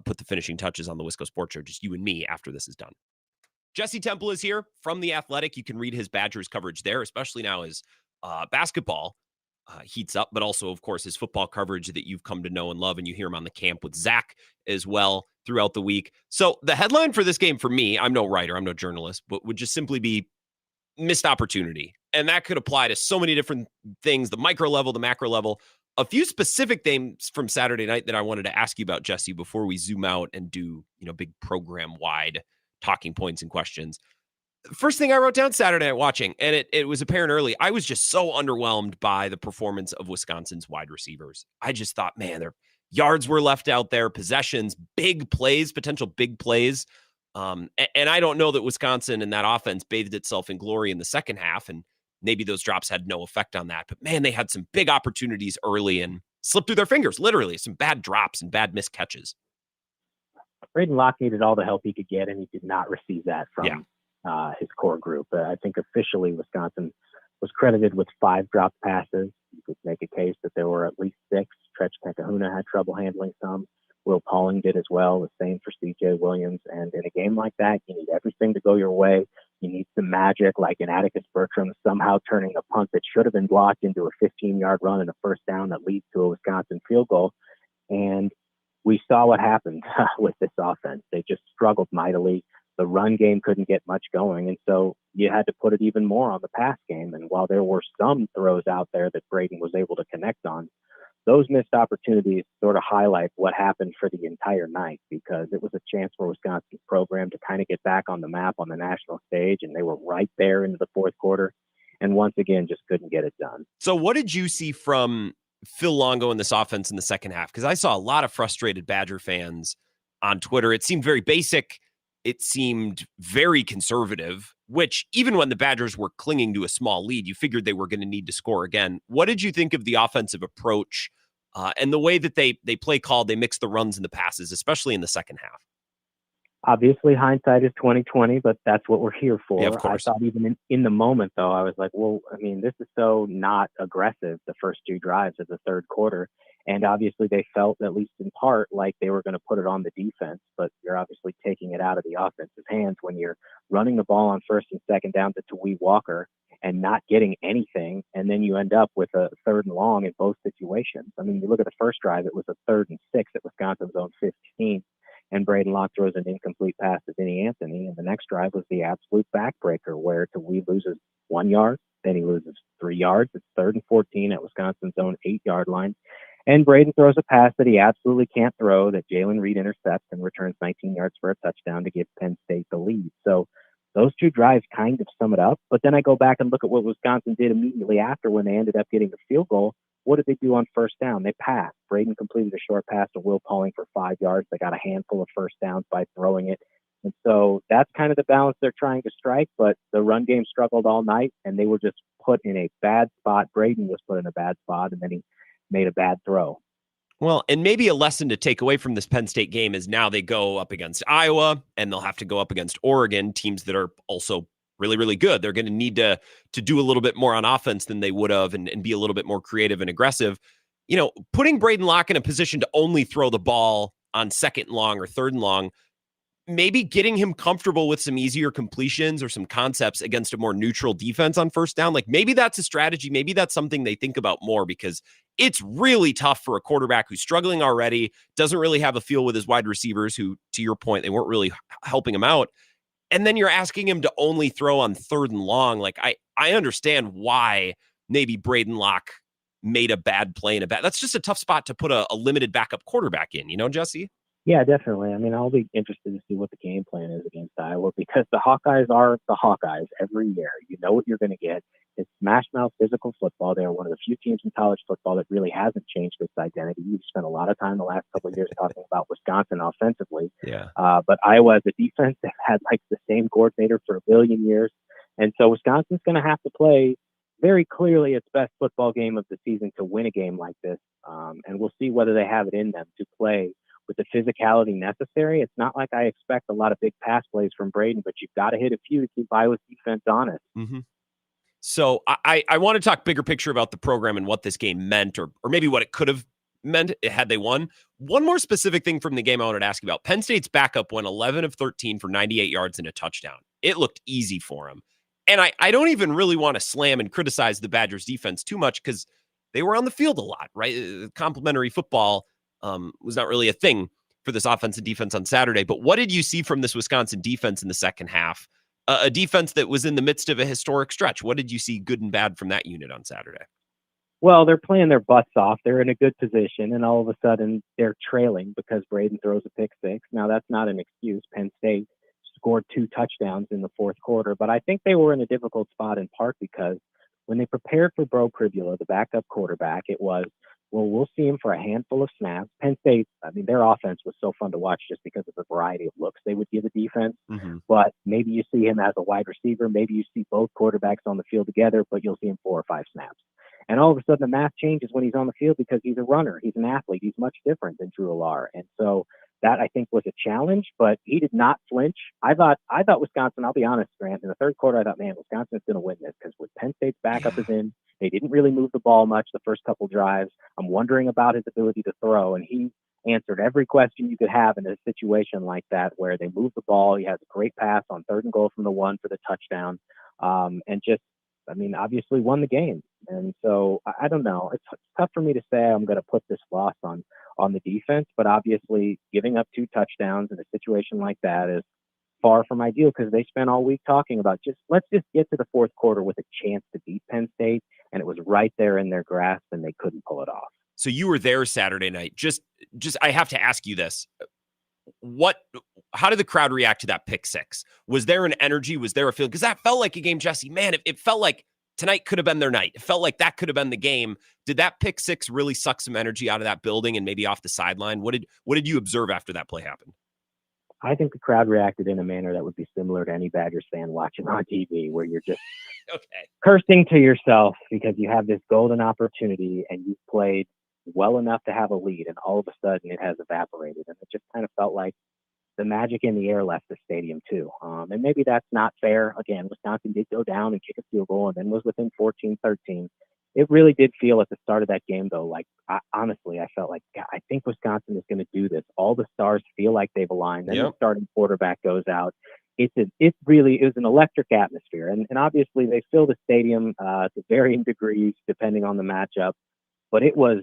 put the finishing touches on the Wisco Sports Show, just you and me, after this is done. Jesse Temple is here from The Athletic. You can read his Badgers coverage there, especially now as basketball heats up, but also, of course, his football coverage that you've come to know and love, and you hear him on the camp with Zach as well throughout the week. So the headline for this game for me, I'm no writer, I'm no journalist, but would just simply be missed opportunity. And that could apply to so many different things, the micro level, the macro level. A few specific things from Saturday night that I wanted to ask you about, Jesse, before we zoom out and do, big program-wide talking points and questions. First thing I wrote down Saturday night watching, and it was apparent early, I was just so underwhelmed by the performance of Wisconsin's wide receivers. I just thought, man, their yards were left out there, possessions, big plays, potential big plays. And I don't know that Wisconsin and that offense bathed itself in glory in the second half, and maybe those drops had no effect on that. But, man, they had some big opportunities early and slipped through their fingers, literally, some bad drops and bad missed catches. Braden Locke needed all the help he could get, and he did not receive that from his core group. I think officially Wisconsin was credited with 5 dropped passes. You could make a case that there were at least 6. Tretch Kakahuna had trouble handling some. Will Pauling did as well. The same for C.J. Williams. And in a game like that, you need everything to go your way. You need some magic, like in Atticus Bertram somehow turning a punt that should have been blocked into a 15-yard run and a first down that leads to a Wisconsin field goal. And we saw what happened with this offense. They just struggled mightily. The run game couldn't get much going, and so you had to put it even more on the pass game. And while there were some throws out there that Braden was able to connect on, those missed opportunities sort of highlight what happened for the entire night, because it was a chance for Wisconsin's program to kind of get back on the map on the national stage, and they were right there into the fourth quarter, and once again just couldn't get it done. So what did you see from Phil Longo in this offense in the second half? Because I saw a lot of frustrated Badger fans on Twitter. It seemed very basic. It seemed very conservative, which even when the Badgers were clinging to a small lead, you figured they were going to need to score again. What did you think of the offensive approach and the way that they play called, they mix the runs and the passes, especially in the second half? Obviously, hindsight is 20/20, but that's what we're here for. Yeah, of course. I thought even in the moment, though, I was like, well, I mean, this is so not aggressive, the first 2 drives of the third quarter. And obviously they felt, at least in part, like they were going to put it on the defense, but you're obviously taking it out of the offense's hands when you're running the ball on first and second down to Tawee Walker and not getting anything. And then you end up with a 3rd and long in both situations. I mean, you look at the first drive, it was a 3rd and 6 at Wisconsin's own 15. And Braden Locke throws an incomplete pass to Vinny Anthony. And the next drive was the absolute backbreaker where Tawee loses 1 yard, then he loses 3 yards. It's 3rd and 14 at Wisconsin's own 8-yard line. And Braden throws a pass that he absolutely can't throw, that Jalen Reed intercepts and returns 19 yards for a touchdown to give Penn State the lead. So those 2 drives kind of sum it up. But then I go back and look at what Wisconsin did immediately after when they ended up getting the field goal. What did they do on first down? They passed. Braden completed a short pass to Will Pauling for 5 yards. They got a handful of first downs by throwing it. And so that's kind of the balance they're trying to strike. But the run game struggled all night, and they were just put in a bad spot. Braden was put in a bad spot, and then he made a bad throw. Well, and maybe a lesson to take away from this Penn State game is now they go up against Iowa, and they'll have to go up against Oregon, teams that are also really, really good. They're going to need to do a little bit more on offense than they would have and be a little bit more creative and aggressive. Putting Braden Locke in a position to only throw the ball on 2nd and long or 3rd and long, maybe getting him comfortable with some easier completions or some concepts against a more neutral defense on first down. Like maybe that's a strategy. Maybe that's something they think about more, because it's really tough for a quarterback who's struggling already, doesn't really have a feel with his wide receivers who, to your point, they weren't really helping him out. And then you're asking him to only throw on 3rd and long. Like I understand why maybe Braden Locke made a bad play that's just a tough spot to put a limited backup quarterback in, Jesse? Yeah, definitely. I mean, I'll be interested to see what the game plan is against Iowa, because the Hawkeyes are the Hawkeyes every year. You know what you're going to get. It's smash mouth physical football. They're one of the few teams in college football that really hasn't changed its identity. We've spent a lot of time the last couple of years talking about Wisconsin offensively. Yeah. But Iowa as a defense, they've had like the same coordinator for a billion years. And so Wisconsin's going to have to play very clearly its best football game of the season to win a game like this. And we'll see whether they have it in them to play with the physicality necessary. It's not like I expect a lot of big pass plays from Braden, but you've got to hit a few to keep Iowa's defense honest. Mm-hmm. So I want to talk bigger picture about the program and what this game meant, or maybe what it could have meant had they won. One more specific thing from the game I wanted to ask you about. Penn State's backup went 11 of 13 for 98 yards and a touchdown. It looked easy for him. And I don't even really want to slam and criticize the Badgers defense too much because they were on the field a lot, right? Complementary football was not really a thing for this offense and defense on Saturday. But what did you see from this Wisconsin defense in the second half? A defense that was in the midst of a historic stretch. What did you see good and bad from that unit on Saturday? Well, they're playing their butts off. They're in a good position, and all of a sudden they're trailing because Braden throws a pick six. Now, that's not an excuse. Penn State scored 2 touchdowns in the fourth quarter, but I think they were in a difficult spot in part because when they prepared for Bro Pribula, the backup quarterback, it was, well, we'll see him for a handful of snaps. Penn State, I mean, their offense was so fun to watch just because of the variety of looks they would give the defense. Mm-hmm. But maybe you see him as a wide receiver. Maybe you see both quarterbacks on the field together, but you'll see him 4 or 5 snaps. And all of a sudden the math changes when he's on the field because he's a runner. He's an athlete. He's much different than Drew Alar. And so that, I think, was a challenge, but he did not flinch. I thought Wisconsin, I'll be honest, Grant, in the third quarter, I thought, man, Wisconsin's going to win this because with Penn State's backup is in, they didn't really move the ball much the first couple drives. I'm wondering about his ability to throw, and he answered every question you could have in a situation like that where they move the ball. He has a great pass on 3rd and goal from the 1 for the touchdown, and just, I mean, obviously won the game. And so I don't know. It's tough for me to say I'm going to put this loss on the defense, but obviously giving up 2 touchdowns in a situation like that is far from ideal because they spent all week talking about let's just get to the fourth quarter with a chance to beat Penn State, and it was right there in their grasp, and they couldn't pull it off. So you were there Saturday night. Just I have to ask you this. How did the crowd react to that pick six? Was there an energy? Was there a feeling? Because that felt like a game, Jesse. Man, it felt like tonight could have been their night. It felt like that could have been the game. Did that pick six really suck some energy out of that building and maybe off the sideline? What did you observe after that play happened? I think the crowd reacted in a manner that would be similar to any Badgers fan watching on TV, where you're just cursing to yourself because you have this golden opportunity and you've played well enough to have a lead, and all of a sudden it has evaporated. And it just kind of felt like the magic in the air left the stadium too. And maybe that's not fair. Again, Wisconsin did go down and kick a field goal and then was within 14-13. It really did feel at the start of that game, though, like, honestly, I felt like, God, I think Wisconsin is going to do this. All the stars feel like they've aligned. Then the starting quarterback goes out. It was an electric atmosphere. And obviously they fill the stadium to varying degrees depending on the matchup. But it was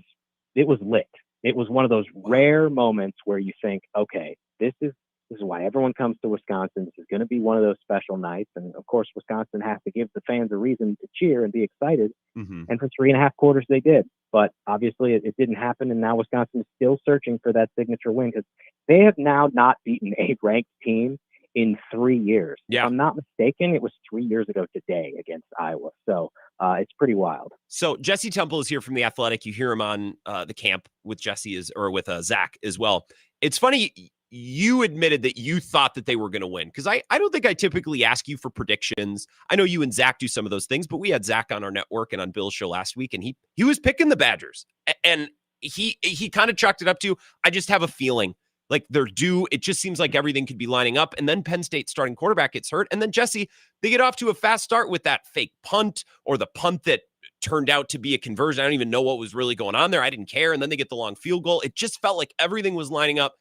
lit. It was one of those rare moments where you think, okay, this is why everyone comes to Wisconsin. This is going to be one of those special nights. And of course, Wisconsin has to give the fans a reason to cheer and be excited. Mm-hmm. And for 3.5 quarters, they did. But obviously it didn't happen. And now Wisconsin is still searching for that signature win because they have now not beaten a ranked team in 3 years. Yeah. If I'm not mistaken, it was 3 years ago today against Iowa. So it's pretty wild. So Jesse Temple is here from The Athletic. You hear him on the camp with Jesse with Zach as well. It's funny. You admitted that you thought that they were going to win because I don't think I typically ask you for predictions. I know you and Zach do some of those things, but we had Zach on our network and on Bill's show last week, and he was picking the Badgers, and he kind of chalked it up to, I just have a feeling like they're due. It just seems like everything could be lining up, and then Penn State starting quarterback gets hurt, and then Jesse, they get off to a fast start with that fake punt or the punt that turned out to be a conversion. I don't even know what was really going on there. I didn't care, and then they get the long field goal. It just felt like everything was lining up.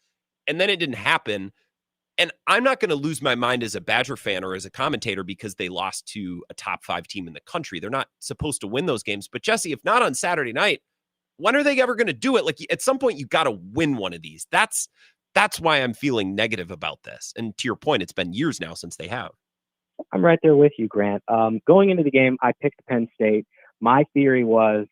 And then it didn't happen. And I'm not going to lose my mind as a Badger fan or as a commentator because they lost to a top 5 team in the country. They're not supposed to win those games. But Jesse, if not on Saturday night, when are they ever going to do it? Like at some point, you got to win one of these. That's why I'm feeling negative about this. And to your point, it's been years now since they have. I'm right there with you, Grant. Going into the game, I picked Penn State. My theory was,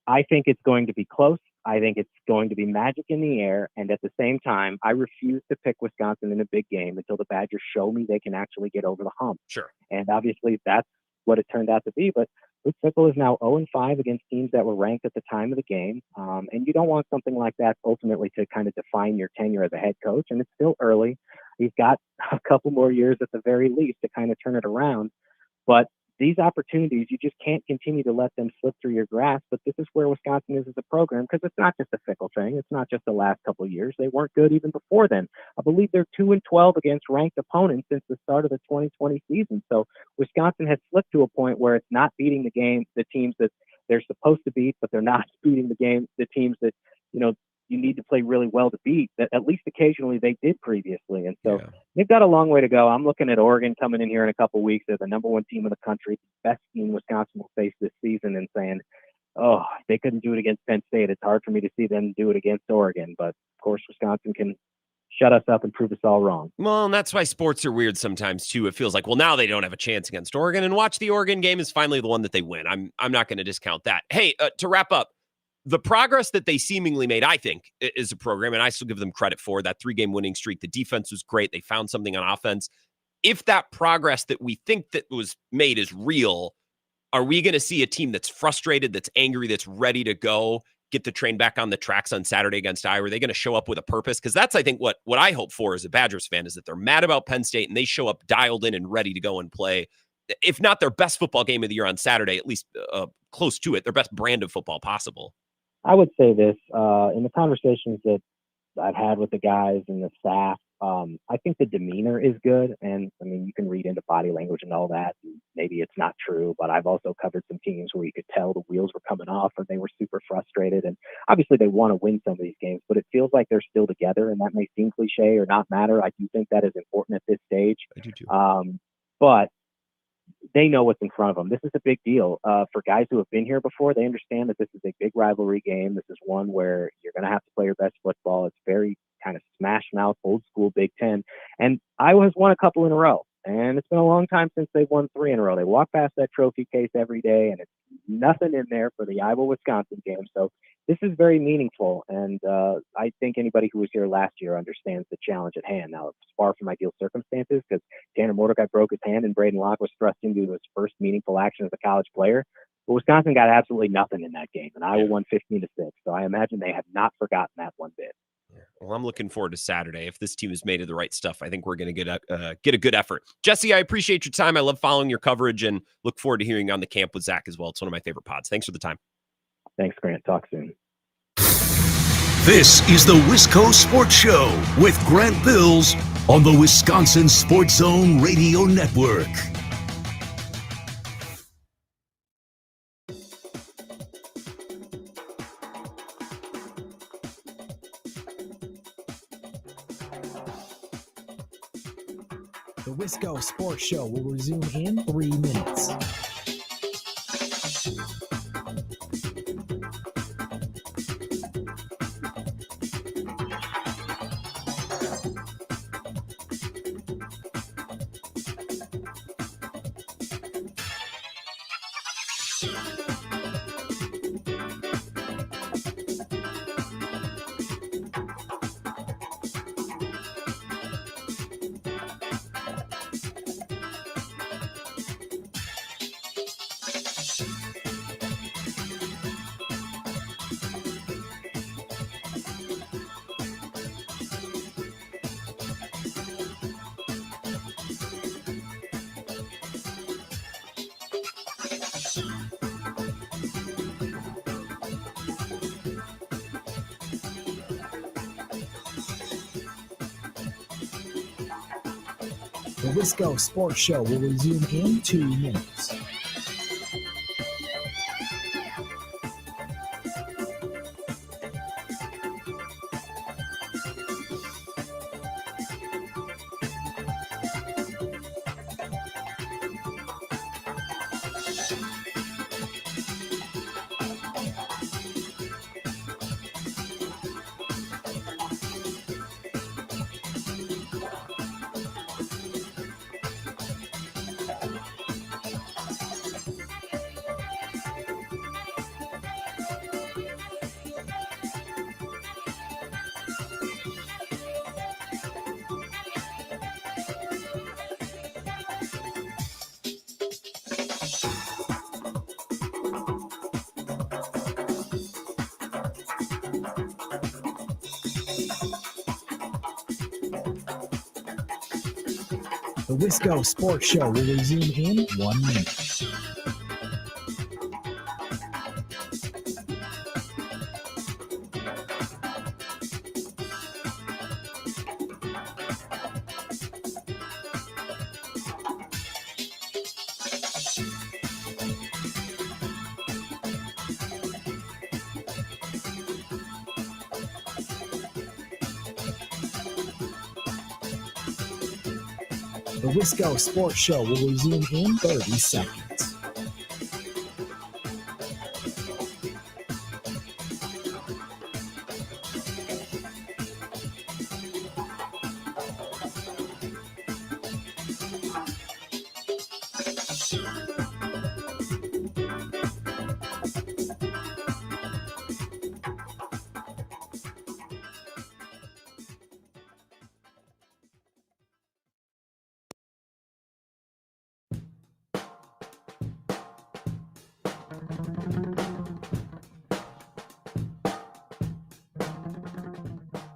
I think it's going to be close. I think it's going to be magic in the air. And at the same time, I refuse to pick Wisconsin in a big game until the Badgers show me they can actually get over the hump. Sure. And obviously that's what it turned out to be. But Luke Fickell is now 0-5 against teams that were ranked at the time of the game. And you don't want something like that ultimately to kind of define your tenure as a head coach. And it's still early. He's got a couple more years at the very least to kind of turn it around. But these opportunities, you just can't continue to let them slip through your grasp. But this is where Wisconsin is as a program, because it's not just a Fickell thing. It's not just the last couple of years. They weren't good even before then. I believe they're 2-12 against ranked opponents since the start of the 2020 season. So Wisconsin has slipped to a point where it's not beating the teams that they're supposed to beat, but they're not beating the teams that, you need to play really well to beat, that at least occasionally they did previously. And so they've got a long way to go. I'm looking at Oregon coming in here in a couple of weeks as the number one team in the country, best team Wisconsin will face this season, and saying, oh, they couldn't do it against Penn State. It's hard for me to see them do it against Oregon. But of course, Wisconsin can shut us up and prove us all wrong. Well, and that's why sports are weird sometimes too. It feels like, well, now they don't have a chance against Oregon, and watch the Oregon game is finally the one that they win. I'm not going to discount that. Hey, to wrap up, the progress that they seemingly made, I think, is a program, and I still give them credit for that 3-game winning streak. The defense was great. They found something on offense. If that progress that we think that was made is real, are we going to see a team that's frustrated, that's angry, that's ready to go, get the train back on the tracks on Saturday against Iowa? Are they going to show up with a purpose? Because that's, I think, what I hope for as a Badgers fan, is that they're mad about Penn State and they show up dialed in and ready to go and play, if not their best football game of the year on Saturday, at least close to it, their best brand of football possible. I would say this, in the conversations that I've had with the guys and the staff, I think the demeanor is good. And I mean, you can read into body language and all that. And maybe it's not true, but I've also covered some teams where you could tell the wheels were coming off or they were super frustrated. And obviously they want to win some of these games, but it feels like they're still together, and that may seem cliche or not matter. I do think that is important at this stage. I do too. But they know what's in front of them. This is a big deal. For guys who have been here before, they understand that this is a big rivalry game. This is one where you're going to have to play your best football. It's very kind of smash mouth, old school Big Ten. And Iowa has won a couple in a row. And it's been a long time since they've won 3 in a row. They walk past that trophy case every day, and it's nothing in there for the Iowa-Wisconsin game. So this is very meaningful. And I think anybody who was here last year understands the challenge at hand. Now, it's far from ideal circumstances, because Tanner Mordecai broke his hand and Braden Locke was thrust into his first meaningful action as a college player. But Wisconsin got absolutely nothing in that game, and Iowa won 15-6. So I imagine they have not forgotten that one bit. Well, I'm looking forward to Saturday. If this team is made of the right stuff, I think we're going to get a good effort. Jesse, I appreciate your time. I love following your coverage and look forward to hearing you on the camp with Zach as well. It's one of my favorite pods. Thanks for the time. Thanks, Grant. Talk soon. This is the Wisco Sports Show with Grant Bills on the Wisconsin Sports Zone Radio Network. The Wisco Sports Show will resume in 3 minutes. The Wisco Sports Show will resume in 2 minutes. The Wisco Sports Show will resume in 1 minute. The Wisco Sports Show will resume in 30 seconds.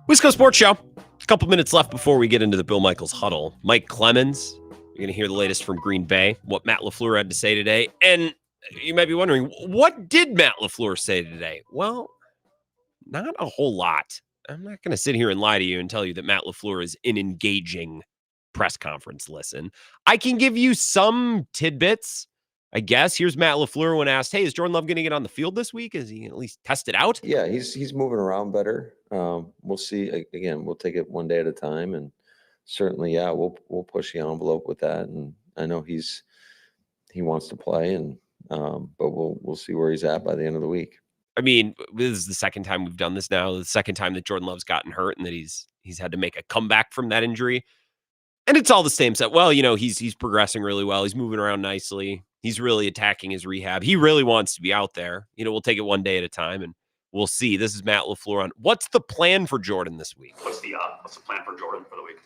Wisco Sports Show. A couple minutes left before we get into the Bill Michaels huddle. Mike Clemens, you're going to hear the latest from Green Bay, what Matt LaFleur had to say today. And you might be wondering, what did Matt LaFleur say today? Well, not a whole lot. I'm not going to sit here and lie to you and tell you that Matt LaFleur is an engaging press conference listen. I can give you some tidbits, I guess. Here's Matt LaFleur when asked, hey, is Jordan Love going to get on the field this week? Is he at least tested out? Yeah, he's moving around better. We'll see. Again, we'll take it one day at a time, and certainly, yeah, we'll push the envelope with that. And I know he wants to play, and but we'll see where he's at by the end of the week. I mean, this is the second time we've done this now. The second time that Jordan Love's gotten hurt and that he's had to make a comeback from that injury. And it's all the same set. Well, he's progressing really well. He's moving around nicely. He's really attacking his rehab. He really wants to be out there. We'll take it one day at a time, and we'll see. This is Matt LaFleur on what's the plan for Jordan this week? What's the plan for Jordan for the week?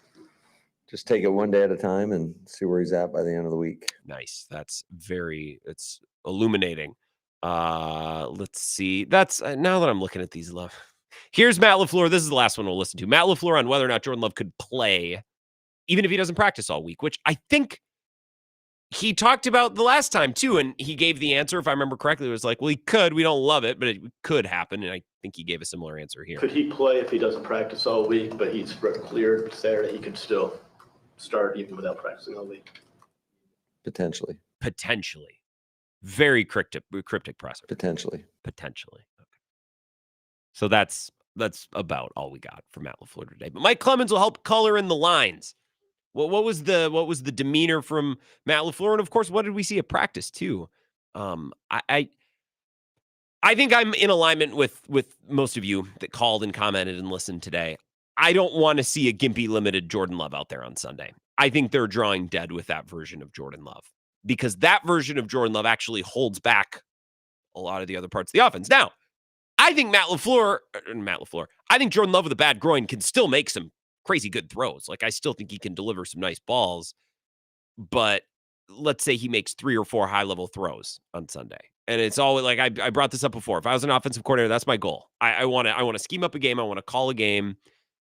Just take it one day at a time and see where he's at by the end of the week. Nice. It's illuminating. Let's see. That's now that I'm looking at these love. Here's Matt LaFleur. This is the last one we'll listen to. Matt LaFleur on whether or not Jordan Love could play, even if he doesn't practice all week, which I think he talked about the last time too. And he gave the answer, if I remember correctly, it was like, well, he could, we don't love it, but it could happen. And I think he gave a similar answer here. Could he play if he doesn't practice all week, but he's cleared Saturday? He could still start even without practicing all week. Potentially. Very cryptic presser. Potentially. Okay. So that's about all we got from Matt LaFleur today. But Mike Clemens will help color in the lines. What was the demeanor from Matt LaFleur? And of course, what did we see at practice too? I think I'm in alignment with most of you that called and commented and listened today. I don't want to see a gimpy limited Jordan Love out there on Sunday. I think they're drawing dead with that version of Jordan Love, because that version of Jordan Love actually holds back a lot of the other parts of the offense. Now, I think I think Jordan Love with a bad groin can still make some crazy good throws. Like, I still think he can deliver some nice balls, but let's say he makes 3 or 4 high-level throws on Sunday. And it's always like, I brought this up before. If I was an offensive coordinator, that's my goal. I want to scheme up a game. I want to call a game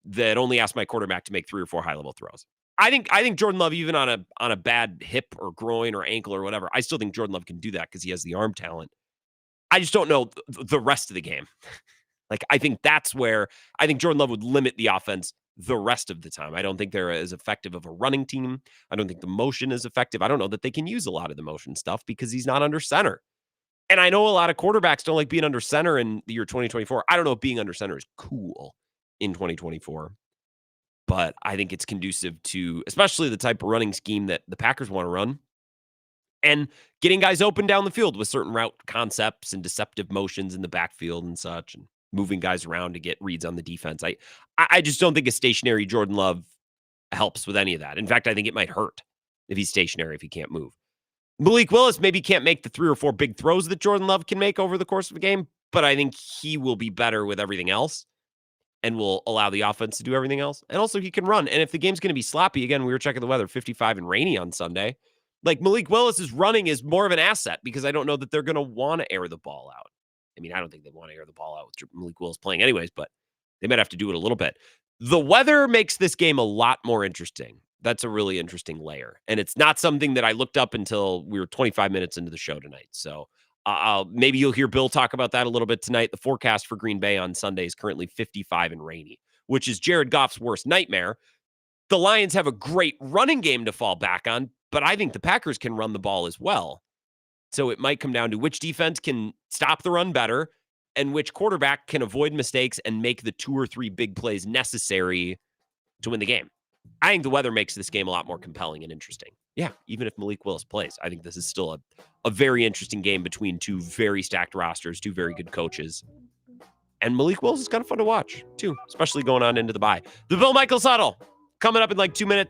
that only asks my quarterback to make 3 or 4 high-level throws. I think Jordan Love, even on a bad hip or groin or ankle or whatever, I still think Jordan Love can do that because he has the arm talent. I just don't know the rest of the game. Like, I think that's where I think Jordan Love would limit the offense the rest of the time. I don't think they're as effective of a running team. I don't think the motion is effective. I don't know that they can use a lot of the motion stuff because he's not under center. And I know a lot of quarterbacks don't like being under center in the year 2024. I don't know if being under center is cool in 2024. But I think it's conducive to, especially the type of running scheme that the Packers want to run, and getting guys open down the field with certain route concepts and deceptive motions in the backfield and such, and moving guys around to get reads on the defense. I just don't think a stationary Jordan Love helps with any of that. In fact, I think it might hurt if he's stationary, if he can't move. Malik Willis maybe can't make the 3 or 4 big throws that Jordan Love can make over the course of a game, but I think he will be better with everything else and will allow the offense to do everything else. And also, he can run. And if the game's going to be sloppy, again, we were checking the weather, 55 and rainy on Sunday. Like, Malik Willis's running is more of an asset because I don't know that they're going to want to air the ball out. I mean, I don't think they want to air the ball out with Malik Willis playing anyways, but they might have to do it a little bit. The weather makes this game a lot more interesting That's a really interesting layer. And it's not something that I looked up until we were 25 minutes into the show tonight. So maybe you'll hear Bill talk about that a little bit tonight. The forecast for Green Bay on Sunday is currently 55 and rainy, which is Jared Goff's worst nightmare. The Lions have a great running game to fall back on, but I think the Packers can run the ball as well. So it might come down to which defense can stop the run better and which quarterback can avoid mistakes and make the 2 or 3 big plays necessary to win the game. I think the weather makes this game a lot more compelling and interesting. Yeah, even if Malik Willis plays, I think this is still a very interesting game between 2 very stacked rosters, 2 very good coaches. And Malik Willis is kind of fun to watch, too, especially going on into the bye. The Bill Michaels Huddle coming up in like 2 minutes.